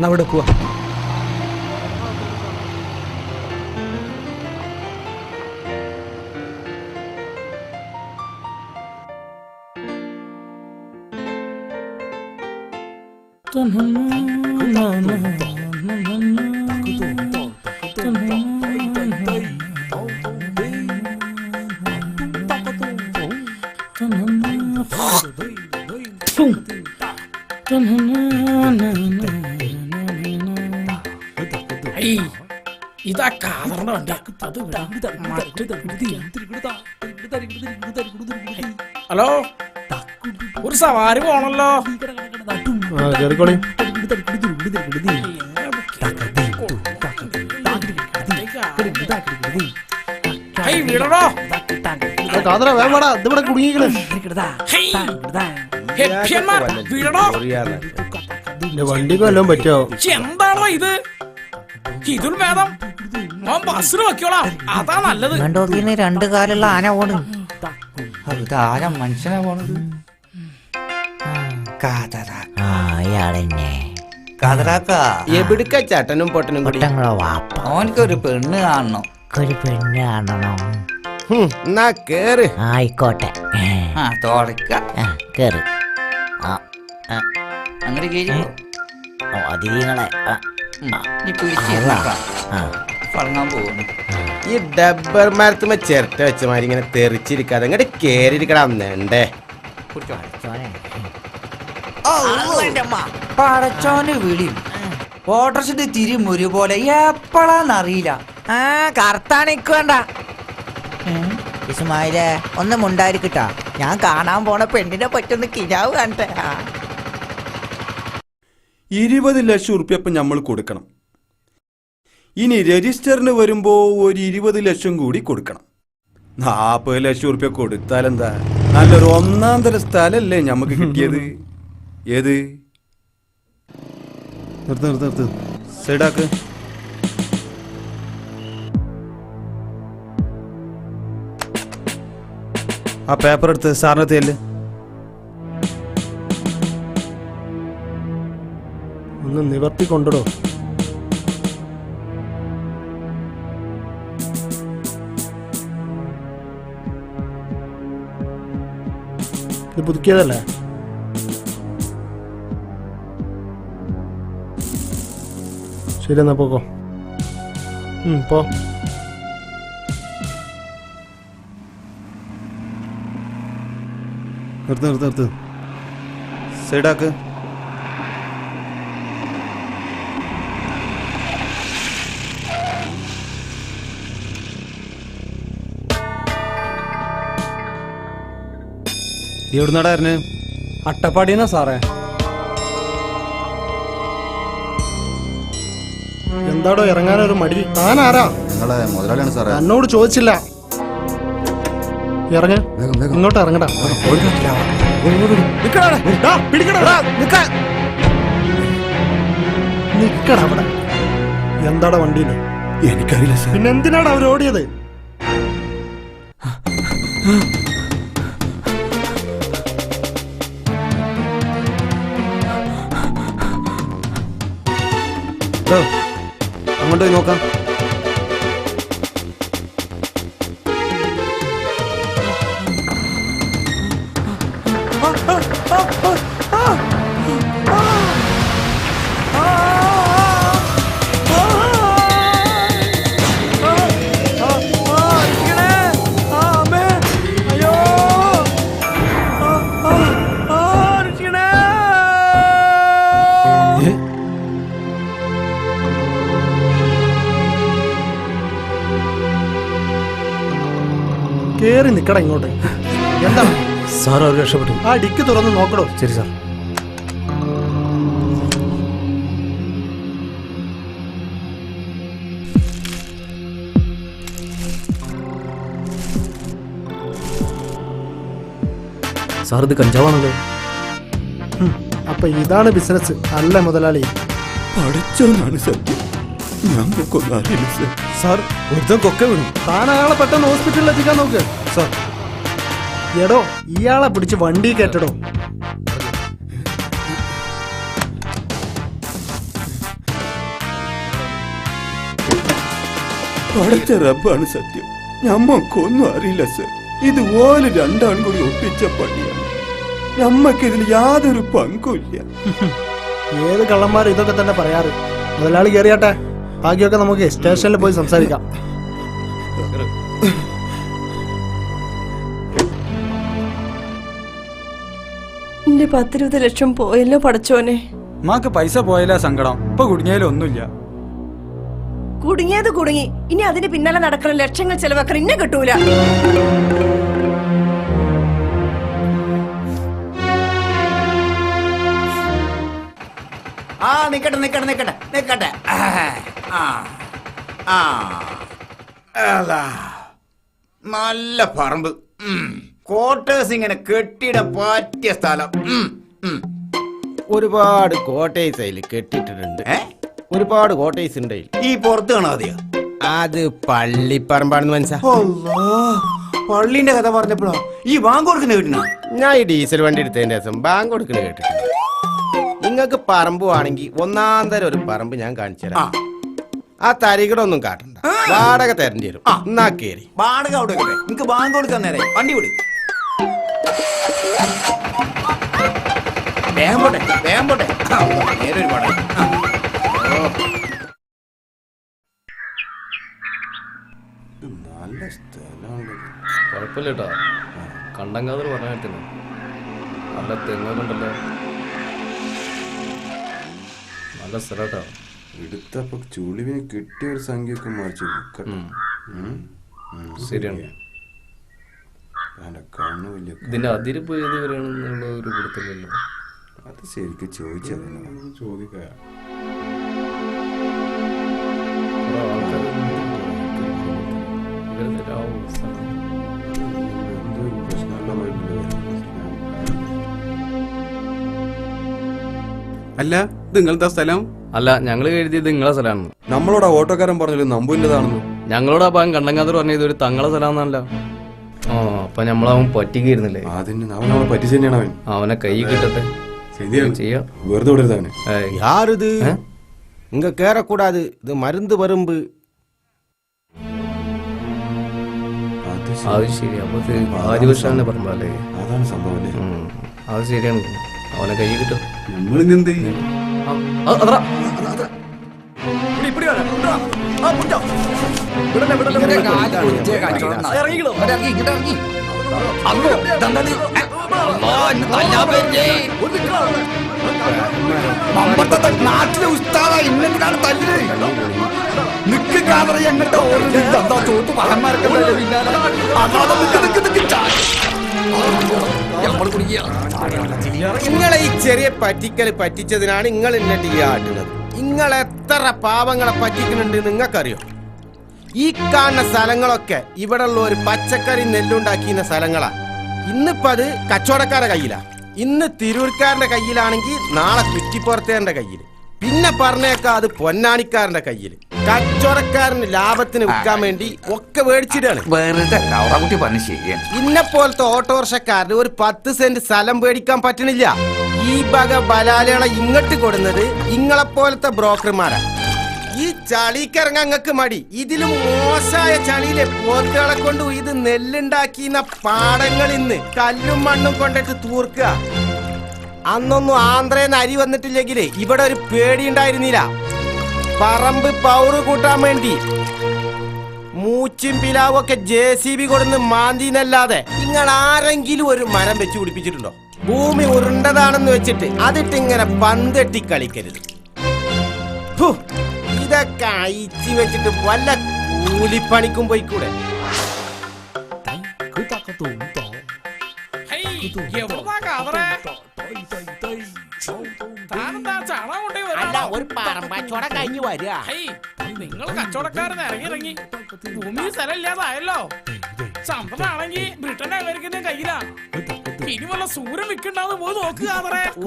അവിടെ പോവാ. ഇതാ കാതറിന്റെ വണ്ടി. ഹലോ, ഒരു സവാരി പോണല്ലോ. വീടോ വണ്ടിക്ക് വല്ലതും പറ്റോ? എന്താണോ ഇത്? ഇതിൽ ഭേദം ബസ്സിൽ വെക്കോളാം, അതാ നല്ലത്. 2 കാലുള്ള ആന പോണ്. ഇതാരാ മനുഷ്യനെ പോണത്? എവിടുക്ക ചേട്ടനും പൊട്ടനും കൂടി അവനക്കൊരു പെണ്ണ് കാണണം. ഒരു പെണ്ണ് കാണണോ? എന്നാ കേറ്. ആയിക്കോട്ടെ, കേറ്. അങ്ങനെ കേറി അതിഥികളെ പളങ്ങാൻ പോകുന്നു. ഈ ഡബ്ബർ മരത്തുമ്പോ ചിരട്ട വെച്ച മാതിരി ഇങ്ങനെ തെറിച്ചിരിക്കാതെ ഇങ്ങോട്ട് കേറിയിരിക്കണം. നേണ്ടേ പടച്ചോന്റെ വിളി ഓട്ടർഷിന്റെ തിരി മുരു പോലെ എപ്പോഴാന്നറിയില്ല. കറുത്താണിക്ക് വേണ്ട. ഇസ്മായിലേ, ഒന്ന് മുണ്ടായിരിക്കട്ടാ. ഞാൻ കാണാൻ പോണ പെണ്ണിനെ പറ്റൊന്ന് കിരാവ് കാണട്ടെ. 20 ലക്ഷം ഉറുപ്പ്യ ഇപ്പം നമ്മൾ കൊടുക്കണം. ഇനി രജിസ്റ്ററിന് വരുമ്പോ ഒരു 20 ലക്ഷം കൂടി കൊടുക്കണം. 40 ലക്ഷം ഉറുപ്പ്യ കൊടുത്താലെന്താ? നല്ലൊരു 1-ാം തരം സ്ഥലല്ലേ ഞമ്മക്ക് കിട്ടിയത്. ഏത് സൈഡാക്ക്. ആ പേപ്പർ എടുത്ത് സാറിന് തേല്. ഒന്ന് നിവർത്തി കൊണ്ടിടോ. ഇത് പുതുക്കിയതല്ലേ? ശരി എന്നാ പോക്കോ. പോ. നിർത്ത് സൈഡാക്ക്. എവിടുന്നാടായിരുന്നു? അട്ടപ്പാടിന്നാ സാറേ. എന്താടോ ഇറങ്ങാനൊരു മടി? താനാരാ? നിങ്ങളെ മുതലാളിയാണ് സാറേ. എന്നോട് ചോദിച്ചില്ല. ഇറങ്ങ, ഇങ്ങോട്ട് ഇറങ്ങടാ. നിക്കടാ അവിടെ. എന്താടാ വണ്ടിയില്? എനിക്കറിയില്ല സാർ. പിന്നെ എന്തിനാടാ അവർ ഓടിയത്? അങ്ങോട്ട് പോയി നോക്കാം. കേറി നിക്കടാ ഇങ്ങോട്ട്. എന്താണ് സാർ? അവർ രക്ഷപ്പെട്ടു. ആ ഡിക്ക് തുറന്ന് നോക്കടോ. ശരി സാർ. സാർ ഇത് കഞ്ചാവാണല്ലോ. അപ്പൊ ഇതാണ് ബിസിനസ് അല്ല മുതലാളി? പഠിച്ചോന്നാണ് സത്യം. ഞങ്ങൾക്കൊന്നും അറിയില്ല സാർ. ഒരുത്തം കൊക്കെ വീണു. താൻ അയാളെ പെട്ടെന്ന് ഹോസ്പിറ്റലിൽ എത്തിക്കാൻ നോക്ക് സാർ. എടോ ഇയാളെ പിടിച്ച് വണ്ടി കയറ്റടോ. പഠിച്ച റബ്ബാണ് സത്യം. ഞമ്മക്കൊന്നും അറിയില്ല സർ. ഇത് ഓല് രണ്ടാളും കൂടി ഒപ്പിച്ച പണിയാണ്. ഞമ്മക്കിതിൽ യാതൊരു പങ്കുമില്ല. ഏത് കള്ളന്മാരും ഇതൊക്കെ തന്നെ പറയാറ്. മുതലാളി കയറിയാട്ടെ, ബാക്കിയൊക്കെ നമുക്ക് സ്റ്റേഷനിൽ പോയി സംസാരിക്കാം. എന്റെ 10-20 ലക്ഷം പോയല്ലോ പടച്ചോനെ. മാക്ക് പൈസ പോയാലേ സങ്കടം. ഇപ്പൊ കുടുങ്ങിയാലും ഒന്നുമില്ല. കുടുങ്ങിയത് കുടുങ്ങി. ഇനി അതിന് പിന്നാലെ നടക്കുന്ന ലക്ഷങ്ങൾ ചെലവാക്കാൻ ഇന്നെ കിട്ടൂല. ആ നിക്കട്ടെ നിക്കട്ടെ നിക്കട്ടെ നിക്കട്ടെ. നല്ല പറമ്പ്, ക്വാർട്ടേഴ്സ് ഇങ്ങനെ കെട്ടിട പറ്റിയ സ്ഥലം. ഒരുപാട് കോട്ടേഴ്സ് അതിൽ കെട്ടിട്ടിട്ടുണ്ട്. ഒരുപാട് കോട്ടേഴ്സ് ഉണ്ട്. ഈ പുറത്ത് കാണാതെയാ? അത് പള്ളിപ്പറമ്പാണെന്ന് മനസ്സിലാ. പള്ളിന്റെ കഥ പറഞ്ഞപ്പോഴോ ഈ ബാങ്ക് കൊടുക്കുന്ന കേട്ടിനാ? ഞാൻ ഈ ഡീസൽ വണ്ടി എടുത്തതിന്റെ ദിവസം ബാങ്ക് കൊടുക്കുന്ന കേട്ടിട്ടുണ്ട്. നിങ്ങൾക്ക് പറമ്പ് ആണെങ്കിൽ ഒന്നാം തരം ഒരു പറമ്പ് ഞാൻ കാണിച്ചു തരാം. ആ തരികടൊന്നും കാട്ടണ്ട, വാടക തരേണ്ടി വരും. എന്നാ കേറി വാടക അവിടെ നിങ്ങക്ക് ബാങ്ക് കൊടുക്കാൻ നേരെ വണ്ടി വിട്. വേഗം പോട്ടെ വേഗം പോട്ടെ. നേരൊരു വാടക. നല്ല സ്ഥലമാണ്. കുഴപ്പമില്ല കേട്ടോ. കണ്ടങ്കാതർ പറഞ്ഞ കാര്യത്തിന് നല്ല തെങ്ങുണ്ടല്ലോ. നല്ല സ്ഥലം കേട്ടോ. എടുത്തപ്പോ ചുളിവിന് കിട്ടിയ ഒരു സംഖ്യയൊക്കെ മറിച്ച് ശരിയാണ്. കണ്ണുമില്ല. ഇതിന്റെ അതിരിപ്പ് ഏത് വരെയാണെന്നുള്ള ഒരു പിടുത്തില്ലല്ലോ. അത് ശരിക്കും ചോദിച്ചാൽ ചോദിക്കാം. അല്ല ഇത് നിങ്ങളെന്താ സ്ഥലം? അല്ല, ഞങ്ങൾ എഴുതിയത് നിങ്ങളെ സ്ഥലമാണ്. നമ്മളോട് ഓട്ടോക്കാരൻ പറഞ്ഞത് നമ്പൂരിൻ്റെതാണെന്ന്. ഞങ്ങളോട് ആ ഭാഗം കണ്ടങ്കാതർ പറഞ്ഞത് ഒരു തങ്ങളെ സ്ഥലമാണെന്നല്ല. ആ അപ്പൊ നമ്മളവൻ പറ്റിക്കായിരുന്നില്ലേ? അവൻ അവനെ പറ്റിച്ച് തന്നെയാണ് അവൻ. അവനെ കൈ കിട്ടട്ടെ, ചെയ്യാം. വെറുതെ വിടരുത് അവനെ. யாருது இங்க கேறக்கூடாது, இது மருந்து வரும்பு. അത് ശരി. അപ്പൊ ആദിവശാലിനെ പറഞ്ഞല്ലേ? അതാണ് സംഭവം അല്ലേ? അത് ശരിയാണ്. അവനെ കൈ കിട്ടും. നമ്മളിനി എന്ത് ചെയ്യും? നാട്ടിലെ ഉസ്താദ ഇന്നെന്തിനാണ് തല്ല്? നിക്ക് കാതറ എങ്ങോട്ട് ഓർമ്മ തോട്ട് മഹന്മാരൊക്കെ നിങ്ങളെ ഈ ചെറിയ പറ്റിക്കൽ പറ്റിച്ചതിനാണ് നിങ്ങൾ എന്നെ ടീ ആട്ടുന്നത്. നിങ്ങൾ എത്ര പാവങ്ങളെ പറ്റിക്കുന്നുണ്ട് നിങ്ങൾക്കറിയോ? ഈ കാണുന്ന സ്ഥലങ്ങളൊക്കെ ഇവിടെ ഉള്ള ഒരു പച്ചക്കറി നെല്ലുണ്ടാക്കിയ സ്ഥലങ്ങളാ. ഇന്നിപ്പോ അത് കച്ചവടക്കാരുടെ കയ്യിലാ. ഇന്ന് തിരൂർക്കാരന്റെ കയ്യിലാണെങ്കിൽ നാളെ കുറ്റിപ്പുറത്തേന്റെ കയ്യിൽ, പിന്നെ പറഞ്ഞേക്കാ അത് പൊന്നാണിക്കാരന്റെ കയ്യിൽ. കച്ചവടക്കാരന് ലാഭത്തിന് വിൽക്കാൻ വേണ്ടി ഒക്കെ മേടിച്ചിട്ടാണ്. ഇന്നെ പോലത്തെ ഓട്ടോറിക്ഷക്കാരന് ഒരു 10 സെന്റ് സ്ഥലം മേടിക്കാൻ പറ്റണില്ല. ഈ വക ബലാലകളെ ഇങ്ങോട്ട് കൊടുന്നത് ഇങ്ങളെ പോലത്തെ ബ്രോക്കർമാരാ. ഈ ചളിക്കിറങ്ങാൻ അങ്ങക്ക് മടി. ഇതിലും മോശമായ ചളിയിലെ പോത്തുകളെ കൊണ്ട് ഇത് നെല്ലുണ്ടാക്കിയ പാടങ്ങൾ ഇന്ന് കല്ലും മണ്ണും കൊണ്ടിട്ട് തൂർക്കുക. അന്നൊന്നും ആന്ധ്രേന്ന് അരി വന്നിട്ടില്ലെങ്കില് ഇവിടെ ഒരു പേടി ഉണ്ടായിരുന്നില്ല. പറമ്പ് പൗറ് കൂട്ടാൻ വേണ്ടി മൂച്ചും പിലാവും ഒക്കെ JCB കൊടുന്ന് മാന്തിന്നല്ലാതെ നിങ്ങൾ ആരെങ്കിലും ഒരു മരം വെച്ച് പിടിപ്പിച്ചിട്ടുണ്ടോ? ഭൂമി ഉരുണ്ടതാണെന്ന് വെച്ചിട്ട് അതിട്ട് ഇങ്ങനെ പന്തെട്ടി കളിക്കരുത്. ഇതൊക്കെ അയച്ചു വെച്ചിട്ട് വല്ല കൂലിപ്പണിക്കും പോയിക്കൂടെ? അല്ല, ഒരു പറമ്പച്ചോടം കഴിഞ്ഞു വരിക. നിങ്ങൾ കച്ചവടക്കാരൻ ഇറങ്ങി ഭൂമി സ്ഥലമില്ലാതായല്ലോ. ചമ്പനാണെങ്കി ബ്രിട്ടൻ അമേരിക്കന്റെ കയ്യിലാ. ഇനി വല്ല സൂര്യൻ വിൽക്കണ്ടാന്ന് പോയി നോക്കുക.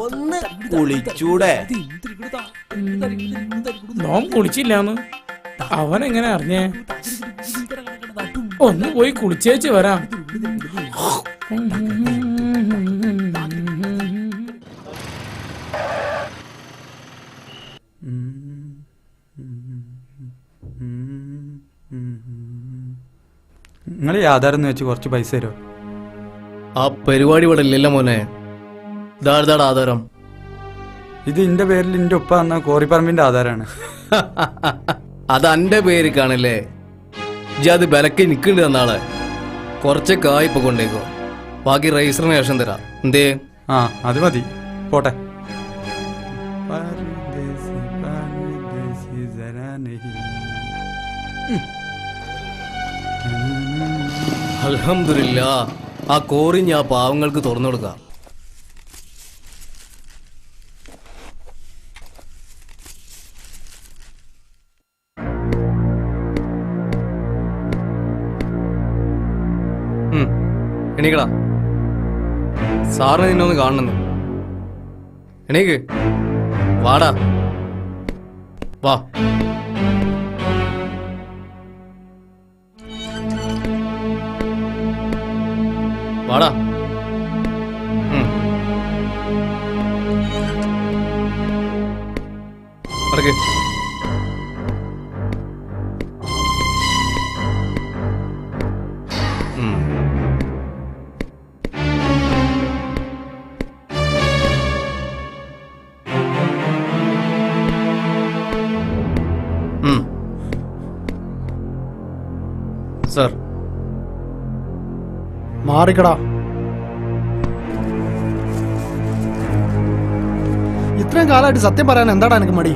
ഒന്ന് കുളിച്ചൂടെ? നോം കുളിച്ചില്ലാന്ന് അവൻ എങ്ങനെ അറിഞ്ഞേ? ഒന്ന് പോയി കുളിച്ചേച്ച് വരാം. നിങ്ങൾ ഈ ആധാരം വെച്ച് കുറച്ച് പൈസ തരുമോ? ആ പരിപാടി ഇവിടെ ഇല്ലല്ലോ മോനെ. ഇതാർതാട് ആധാരം? ഇത് എന്റെ പേരിൽ എന്റെ ഉപ്പ എന്ന കോറിപ്പറമ്പിന്റെ ആധാരമാണ്. അത് എന്റെ പേര് കാണില്ലേ? അത് വിലക്ക് നിൽക്കേണ്ടി തന്നാളെ. കുറച്ചൊക്കെ ആയിപ്പോ കൊണ്ടേക്കോ. ബാക്കി രജിസ്റ്ററിന് ശേഷം തരാം. എന്തേ? ആ, അത് മതി. പോട്ടെ. അൽഹംദുലില്ലാ, ആ കോറി ഞാൻ പാവങ്ങൾക്ക് തുറന്നു കൊടുക്കാം. എണീക്കടാ, സാറിന് നിന്നൊന്ന് കാണുന്നു. എണീക്ക്, വാടാ, വാ. വാടാ. അടക്ക്. സർ, മാറിക്കടാ. ഇത്രയും കാലമായിട്ട് സത്യം പറയാൻ എന്താടാ എനിക്ക് മടി?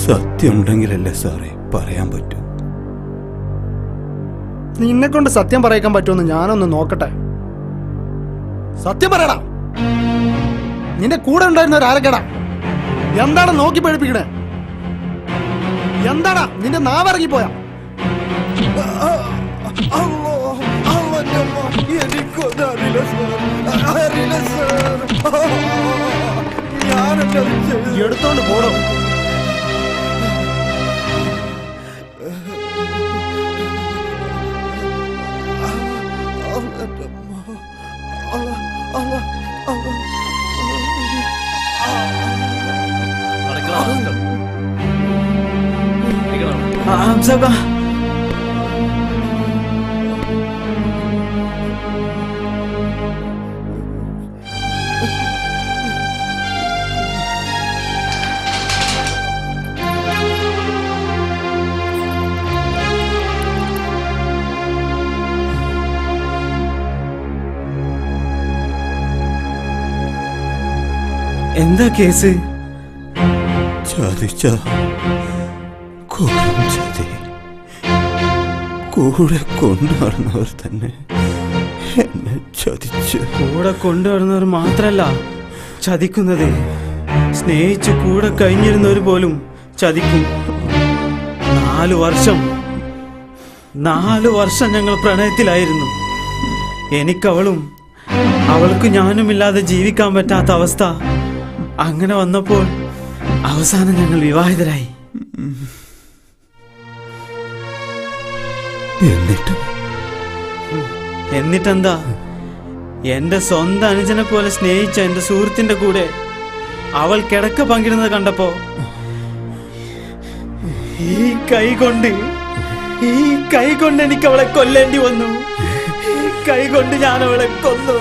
സത്യം ഉണ്ടെങ്കിലല്ലേ സാറേ പറയാൻ പറ്റൂ. നിന്നെ കൊണ്ട് സത്യം പറയിക്കാൻ പറ്റുമെന്ന് ഞാനൊന്ന് നോക്കട്ടെ. സത്യം പറയടാ. നിന്റെ കൂടെ ഉണ്ടായിരുന്നവരാരൊക്കെടാ? എന്താണ് നോക്കി പഴിപ്പിക്കണേ? എന്താടാ നിന്റെ നാവിറങ്ങിപ്പോയാ? എടുത്തോണ്ട് പോടോ. എന്താ കേസ്? ചതിച്ച ചതി കൂടെ കൊണ്ടുവരുന്നവർ തന്നെ എന്നെ ചതിച്ച്. കൂടെ കൊണ്ടുവരുന്നവർ മാത്രല്ല ചതിക്കുന്നത്, സ്നേഹിച്ച് കൂടെ കഴിഞ്ഞിരുന്നവർ പോലും ചതിക്കും. 4 വർഷം ഞങ്ങൾ പ്രണയത്തിലായിരുന്നു. എനിക്കവളും അവൾക്ക് ഞാനുമില്ലാതെ ജീവിക്കാൻ പറ്റാത്ത അവസ്ഥ. അങ്ങനെ വന്നപ്പോൾ അവസാനം ഞങ്ങൾ വിവാഹിതരായി. എന്നിട്ടെന്താ, എന്റെ സ്വന്തം അനുജനെ പോലെ സ്നേഹിച്ച എന്റെ സുഹൃത്തിന്റെ കൂടെ അവൾ കിടക്ക പങ്കിടുന്നത് കണ്ടപ്പോ ഈ കൈ കൊണ്ട് എനിക്ക് അവളെ കൊല്ലേണ്ടി വന്നു. ഈ കൈ കൊണ്ട് ഞാൻ അവളെ കൊന്നു.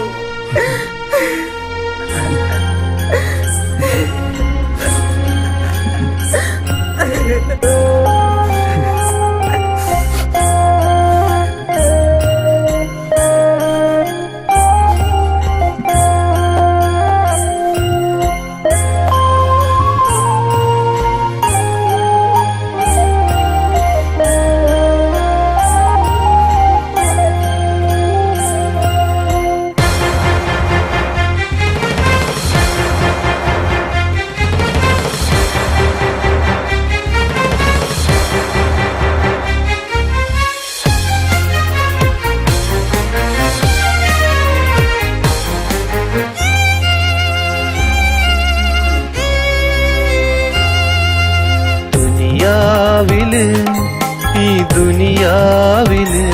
ഈ ദുനിയാവില്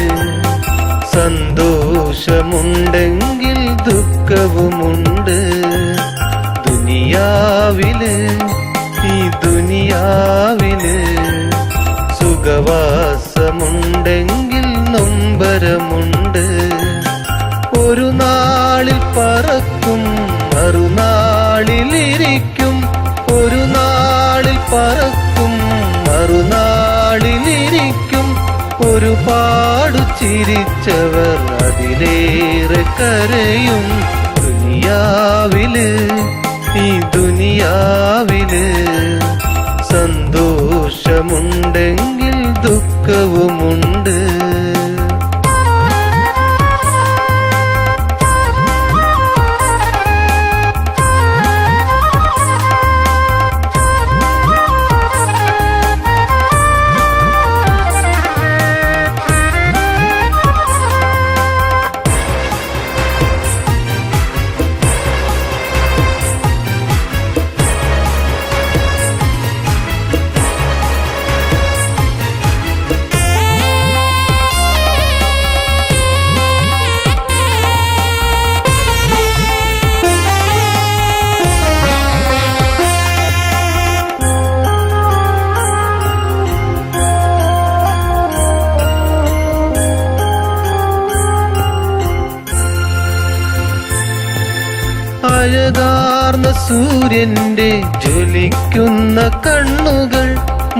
സന്തോഷമുണ്ടെങ്കിൽ ദുഃഖവുമുണ്ട്. ദുനിയാവില് ഈ ദുനിയാവില് സുഖവാസമുണ്ടെങ്കിൽ നൊമ്പരമുണ്ട്. ഒരു നാളിൽ പറക്കും മറുനാളിലിരിക്കും. ഒരു നാളിൽ പറക്കും മറുനാളിലിരിക്കും. ഒരുപാട് ചിരിച്ചവർ അതിലേറെ കരയും. ദുനിയാവില് ഈ ദുനിയാവില് സന്തോഷമുണ്ടെങ്കിൽ ദുഃഖവുമുണ്ട്. അഴകാർന്ന സൂര്യന്റെ ജ്വലിക്കുന്ന കണ്ണുകൾ,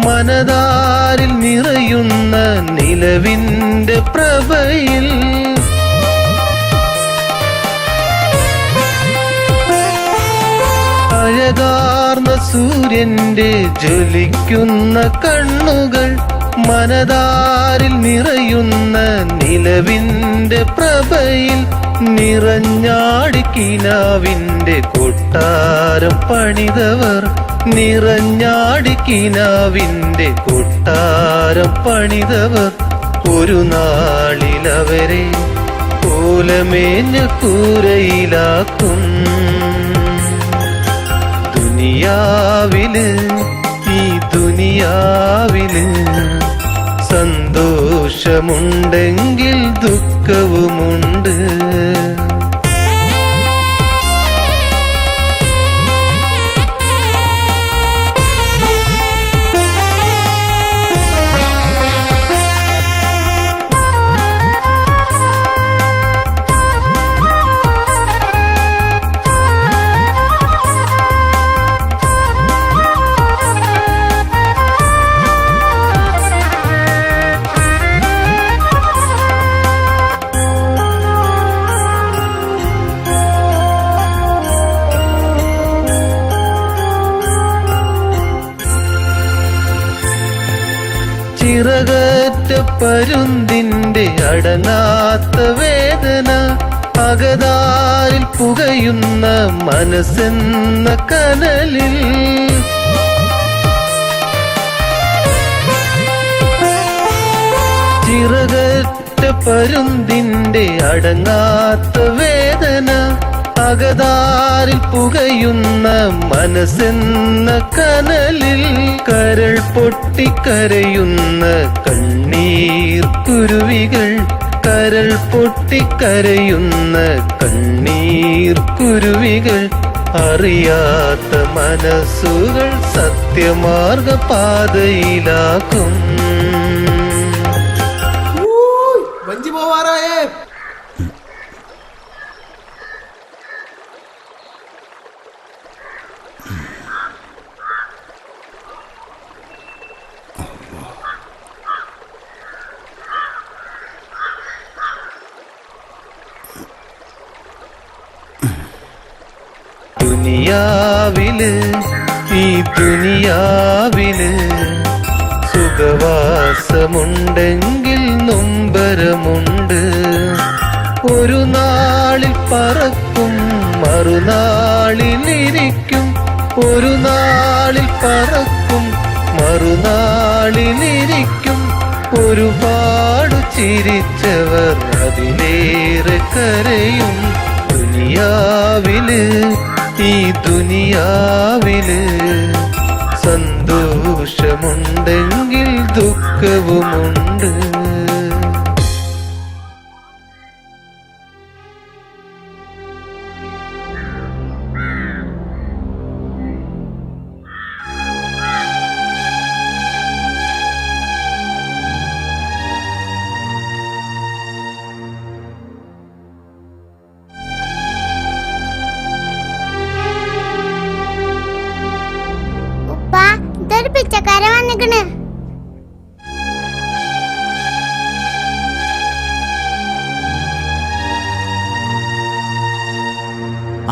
മനതാരിൽ നിറയുന്ന നിലവിന്റെ പ്രഭയിൽ അഴകാർന്ന സൂര്യന്റെ ജ്വലിക്കുന്ന കണ്ണുകൾ, മനതാരിൽ നിറയുന്ന നിലവിന്റെ പ്രഭയിൽ നിറഞ്ഞാടിക്കിനാവിന്റെ കൊട്ടാരം പണിതവർ. നിറഞ്ഞാടിക്കിനാവിന്റെ കൊട്ടാരം പണിതവർ ഒരു നാളിലവരെ ഓലമേഞ്ഞ കൂരയിലാക്കും. ദുനിയാവില് ഈ ദുനിയാവില് സന്തോഷമുണ്ടെങ്കിൽ ദുഃഖവുമുണ്ട്. പരുന്തിന്റെ അടങ്ങാത്ത വേദന അകതാരിൽ പുകയുന്ന മനസ്സെന്ന കനലിൽ ചിറകറ്റ പരുന്തിന്റെ അടങ്ങാത്ത വേദന അകതാരിൽ പുകയുന്ന മനസ്സെന്ന കനലിൽ കരൾ പൊട്ടിക്കരയുന്ന കണ്ണീർ കുരുവികൾ കരൾ പൊട്ടിക്കരയുന്ന കണ്ണീർ കുരുവികൾ അറിയാത്ത മനസ്സുകൾ സത്യമാർഗ പാതയിലാക്കും. വഞ്ചി പോവാറായേ. ദുനിയാവില് ഈ ദുനിയാവില് സുഖവാസമുണ്ടെങ്കിൽ നൊമ്പരമുണ്ട്. ഒരു നാളിൽ പറക്കും മറുനാളിലിരിക്കും. ഒരു നാളിൽ പറക്കും മറുനാളിലിരിക്കും. ഒരുപാട് ചിരിച്ചവർ അതിലേറെ കരയും. ദുനിയാവില് ഈ ദുനിയാവില് സന്തോഷമുണ്ടെങ്കിൽ ദുഃഖവുമുണ്ട്. പിച്ചക്കാരൻ വന്നിക്കണ്.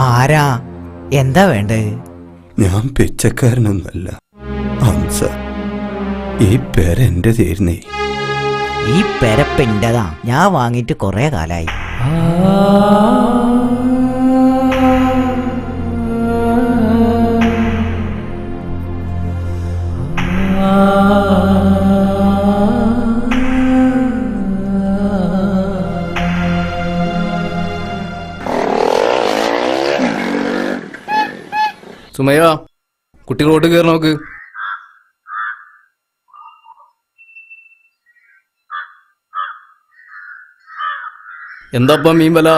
ആരാ? എന്താ വേണ്ടേ? ഞാൻ പിച്ചക്കാരനൊന്നല്ല ഹംസ. ഈ പേര എന്റെ തീർന്നേ. ഈ പെരപ്പെന്റെതാ. ഞാൻ വാങ്ങിയിട്ട് കൊറേ കാലായി. സുമയ്യ, കുട്ടികളോട്ട് കയറി നോക്ക്. എന്താപ്പാ മീൻ വില?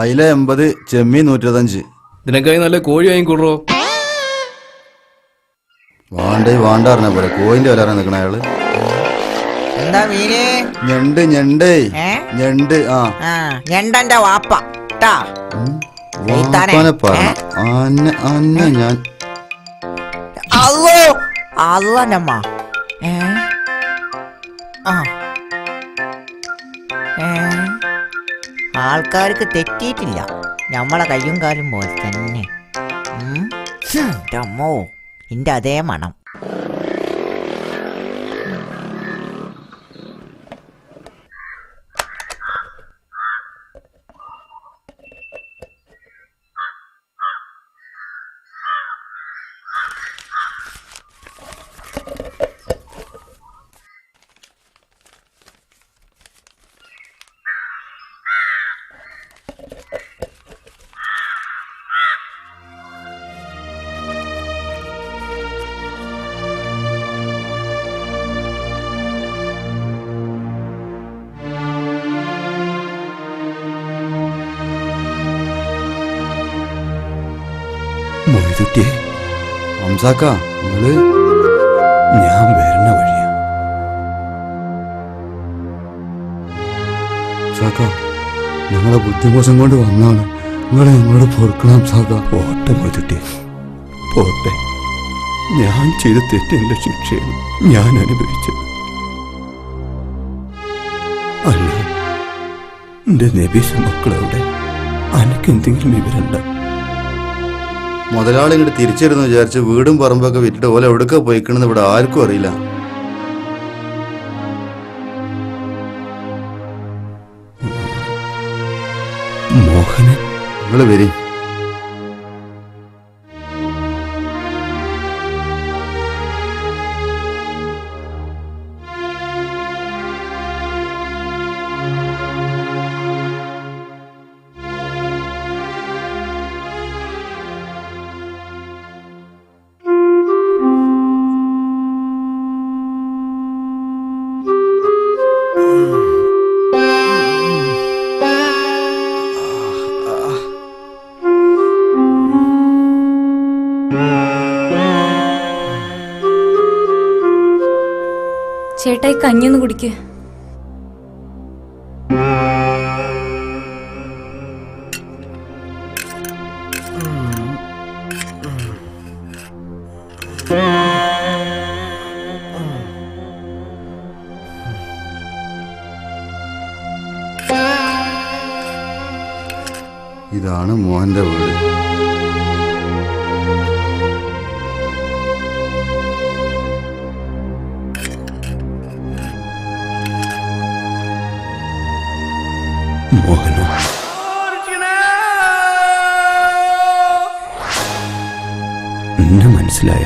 അയില 80, ചെമ്മീൻ 125. ഇതിനേക്കായി നല്ല കോഴി വാങ്ങിക്കൂടോ. വാണ്ടേ വാണ്ട പറഞ്ഞ പോലെ കോയിന്റെ വില നിക്കണ അയാള്. എന്താ മീന്? ഞണ്ട് ഞണ്ട് ഞണ്ട്. ആ ഞണ്ടന്റെ വാപ്പ ട്ടാ. വാപ്പാനെ പറഞ്ഞ അന്ന ഞാൻ അല്ലോ അല്ലമ്മ. ആൾക്കാർക്ക് തെറ്റിയിട്ടില്ല. നമ്മളെ കയ്യും കാലും പോലെ തന്നെ. അമ്മോ, ഇന്റെ അതേ മണം. മൊയ്തുട്ടിയെ, ഹംസാക്ക, നിങ്ങള് ഞാൻ വരണ വഴിയാ. സാക്ക, ഞങ്ങളെ ബുദ്ധിമോശം കൊണ്ട് വന്നാണ്. നിങ്ങളെ ഞങ്ങളോട് പൊറുക്കണം സാക്ക. പോട്ടെ മൊയ്തുട്ടിയെ, പോട്ടെ. ഞാൻ ചെയ്ത തെറ്റിന്റെ ശിക്ഷയാണ് ഞാൻ അനുഭവിച്ചത്. അല്ല, എന്റെ നബീസ് മക്കളെവിടെ? അനക്കെന്തെങ്കിലും വിവരമുണ്ടോ? മുതലാളി ഇങ്ങോട്ട് തിരിച്ചിരുന്നു വിചാരിച്ച് വീടും പറമ്പൊക്കെ വിറ്റിട്ട് ഓല എവിടേക്കാ പോയിക്കണെന്ന് ഇവിടെ ആർക്കും അറിയില്ല. നിങ്ങൾ വരി. ചേട്ടായി കഞ്ഞിയൊന്ന് കുടിക്ക്. ഇതാണ് മോഹന്റെ വീട്. മോഹനോ എന്നെ മനസ്സിലായ?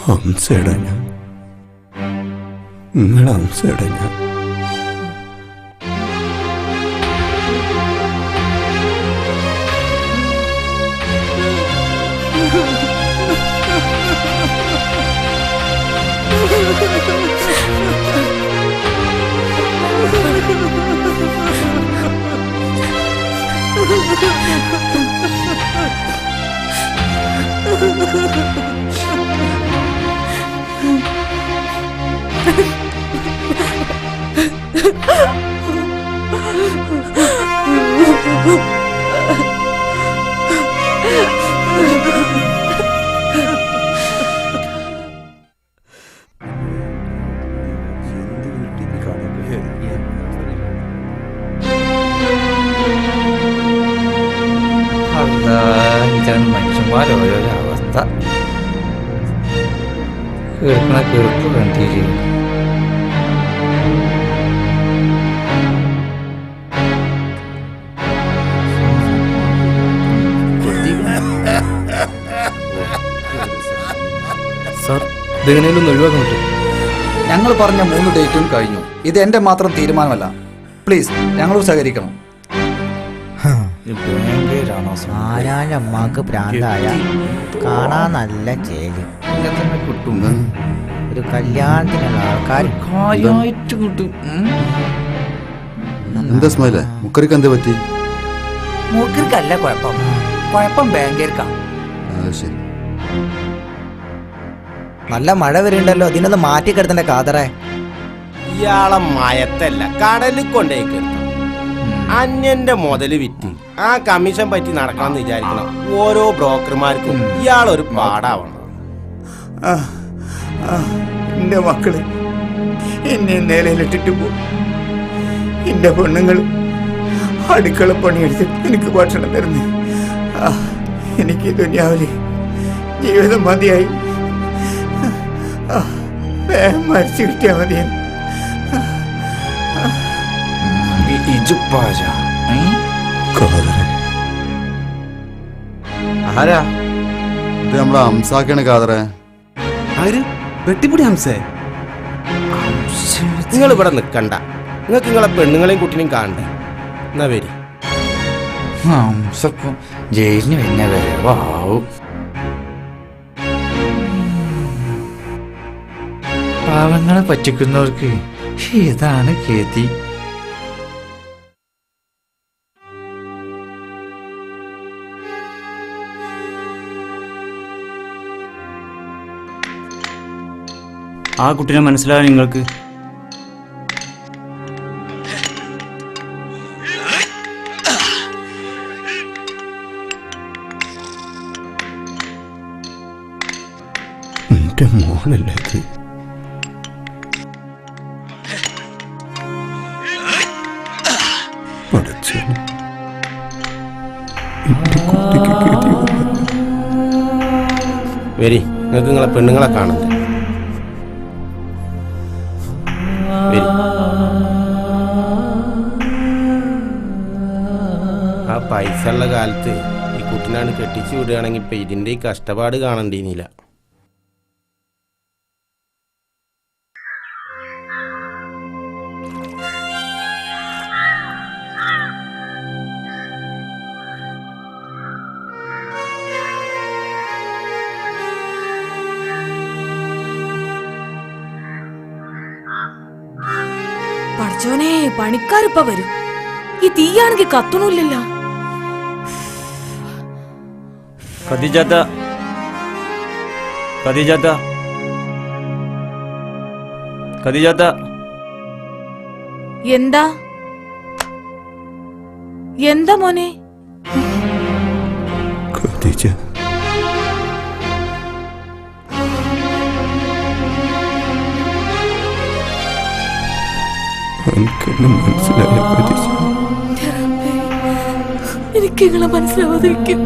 ഹംസടഞ്ഞ നിങ്ങൾ ഹംസടഞ്ഞ മനുഷ്യന്മാരോരോരോ അവസ്ഥ കേൾക്കണ കേൾപ്പ് കണ്ടില്ലേ. സാർ ഇതെങ്ങനെയൊന്നും ഒഴിവാക്കാൻ പറ്റും? ഞങ്ങൾ പറഞ്ഞ 3 ഡേറ്റും കഴിഞ്ഞു. ഇത് എന്റെ മാത്രം തീരുമാനമല്ല. പ്ലീസ് ഞങ്ങളോട് സഹകരിക്കണം. ആരാന്റെ അമ്മക്ക് പ്രാന്തായ കാണാൻ നല്ല ചേലി കിട്ടും. ഒരു കല്യാണത്തിനുള്ള ആൾക്കാർ കാര്യമായിട്ട് കിട്ടും. എന്താ സ്മൈലേ, മുക്കറിക്ക് എന്താ പറ്റി? മൂക്കർക്കല്ല കുഴപ്പം, കുഴപ്പം ബാങ്കേർക്കാ. ശരി. നല്ല മഴ വരുന്നുണ്ടല്ലോ, ഇതിനൊന്ന് മാറ്റിക്കെടുത്തന്റെ കാതറേ. ഇയാളെ മയത്തല്ല കടലിൽ കൊണ്ടേക്ക് അന്യന്റെ മുതല് വിറ്റ് ആ കമ്മീഷൻ പറ്റി നടക്കാന്ന് വിചാരിക്കണം. ഓരോ ബ്രോക്കർമാർക്കും ഇയാളൊരു പാടാവണം. എന്റെ മക്കള് എന്നെ നിലയിലിട്ടിട്ട് പോകും. എന്റെ പെണ്ണുങ്ങൾ അടുക്കള പണിയെടുത്ത് എനിക്ക് ഭക്ഷണം തരുന്നു. എനിക്ക് ദുനിയാവില് ജീവിതം മതിയായി. മരിച്ചു കിട്ടിയാ മതിയായി. ആരാ ഇത് നമ്മളെ ഹംസാക്കാണ് കാതറേ. ആര്? വെട്ടിപ്പൊടി ഹംസേ? നിങ്ങൾ ഇവിടെ നിൽക്കണ്ട, നിങ്ങൾക്ക് നിങ്ങളെ പെണ്ണുങ്ങളെയും കുട്ടിനെയും കാണണ്ടേ? എന്നാ വരി. ഹംസക്കും ജയിലിന് പിന്നെ വരവാവും. പാവങ്ങളെ പറ്റിക്കുന്നവർക്ക് ഇതാണ് ഗതി. ആ കുട്ടിനെ മനസ്സിലായ നിങ്ങൾക്ക്? എന്റെ മോളല്ലേ ഇത്? വരി, നിങ്ങൾക്ക് നിങ്ങളെ പെണ്ണുങ്ങളെ കാണണ്ടേ? പൈസ ഉള്ള കാലത്ത് ഈ കുട്ടിനാണ് കെട്ടിച്ചു വിടുകയാണെങ്കിൽ ഇപ്പൊ ഇതിന്റെ ഈ കഷ്ടപ്പാട് കാണണ്ടീനില്ല. പഠിച്ചോനെ, പണിക്കാരിപ്പ വരും. ഈ തീയാണെങ്കിൽ കത്തണില്ലല്ലോ. ഖദീജാത്ത, ഖദീജാത്ത, ഖദീജാത്ത. എന്താ എന്താ മോനെ? ഖദീജ, എനിക്കെന്നെ മനസ്സിലായ ഖദീജ. എനിക്ക് നിങ്ങളെ മനസ്സിലാവാതിരിക്കും.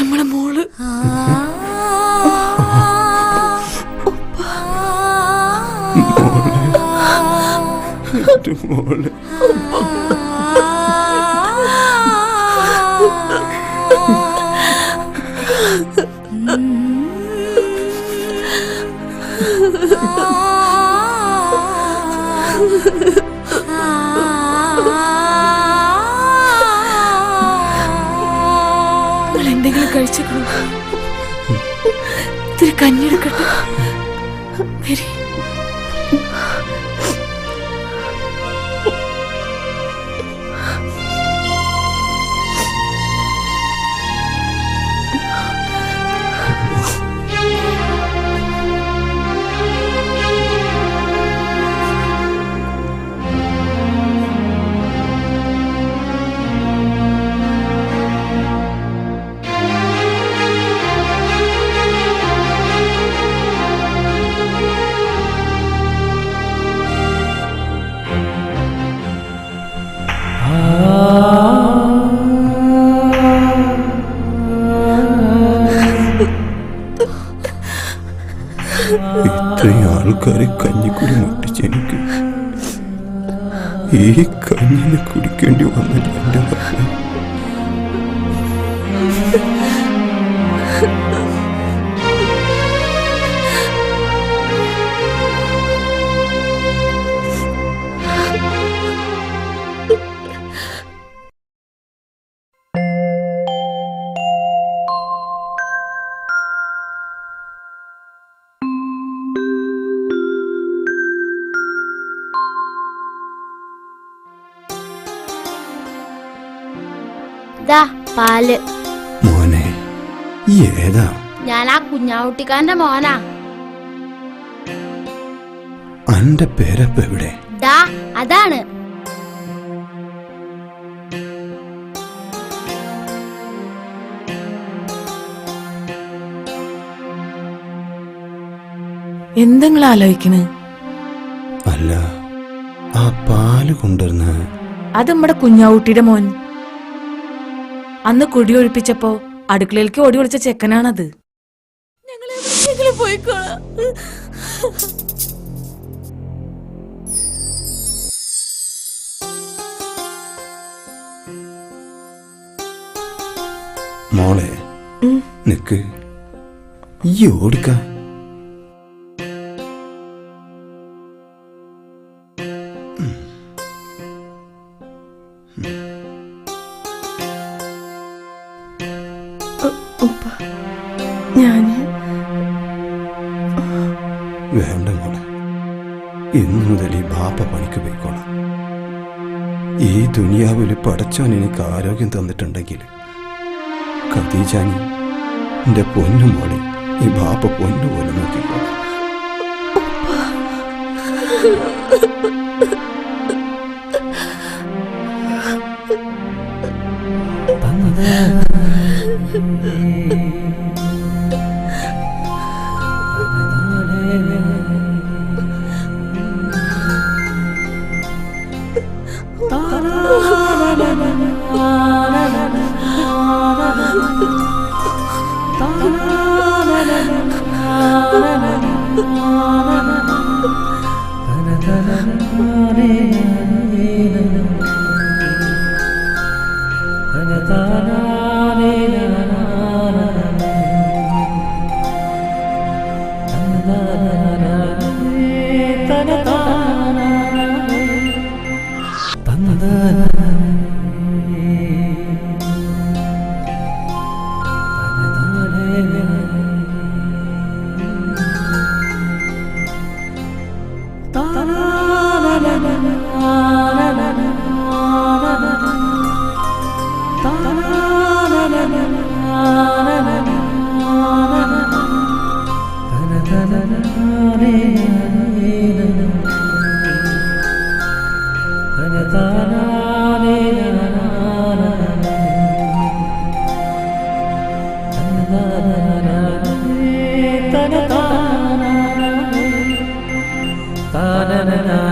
നമ്മളെ മോള് മോള് എന്തെങ്കിലും കഴിച്ചേക്കണം. ഇത്തിരി കഞ്ഞെടുക്കട്ടെ. വരി. ഇത്രയും ആൾക്കാരെ കഞ്ഞിക്കുടി മുട്ടിച്ച് എനിക്ക് ഈ കഞ്ഞിനെ കുടിക്കേണ്ടി വന്നില്ല എൻ്റെ മക്കളെ. പാല്. മോനെ, ഏതാ? ഞാൻ ആ കുഞ്ഞാവുട്ടിക്കാരന്റെ മോനാ. അന്റെ പേരപ്പ എവിടെ? ദാ അതാണ്. എന്തെങ്കിലും ആലോചിക്കണ്? അല്ല, ആ പാല് കൊണ്ടുവരുന്ന അത് നമ്മുടെ കുഞ്ഞാവുട്ടിയുടെ മോൻ. അന്ന് കുടി ഒഴിപ്പിച്ചപ്പോ അടുക്കളയിലേക്ക് ഓടി വിളിച്ച ചെക്കനാണത്. മോളെ നിക്ക്, ഈ ഓടിക്ക. വേണ്ട മോളെ, ഇന്നു മുതൽ ഈ ബാപ്പ പണിക്ക് പോയിക്കോളാം. ഈ ദുനിയാവിൽ പടച്ചോൻ എനിക്ക് ആരോഗ്യം തന്നിട്ടുണ്ടെങ്കിൽ ഖദീജാനി എന്റെ പൊന്നു മോളെ ഈ ബാപ്പ പൊന്നു പോലെ നോക്കിക്കോളാം. la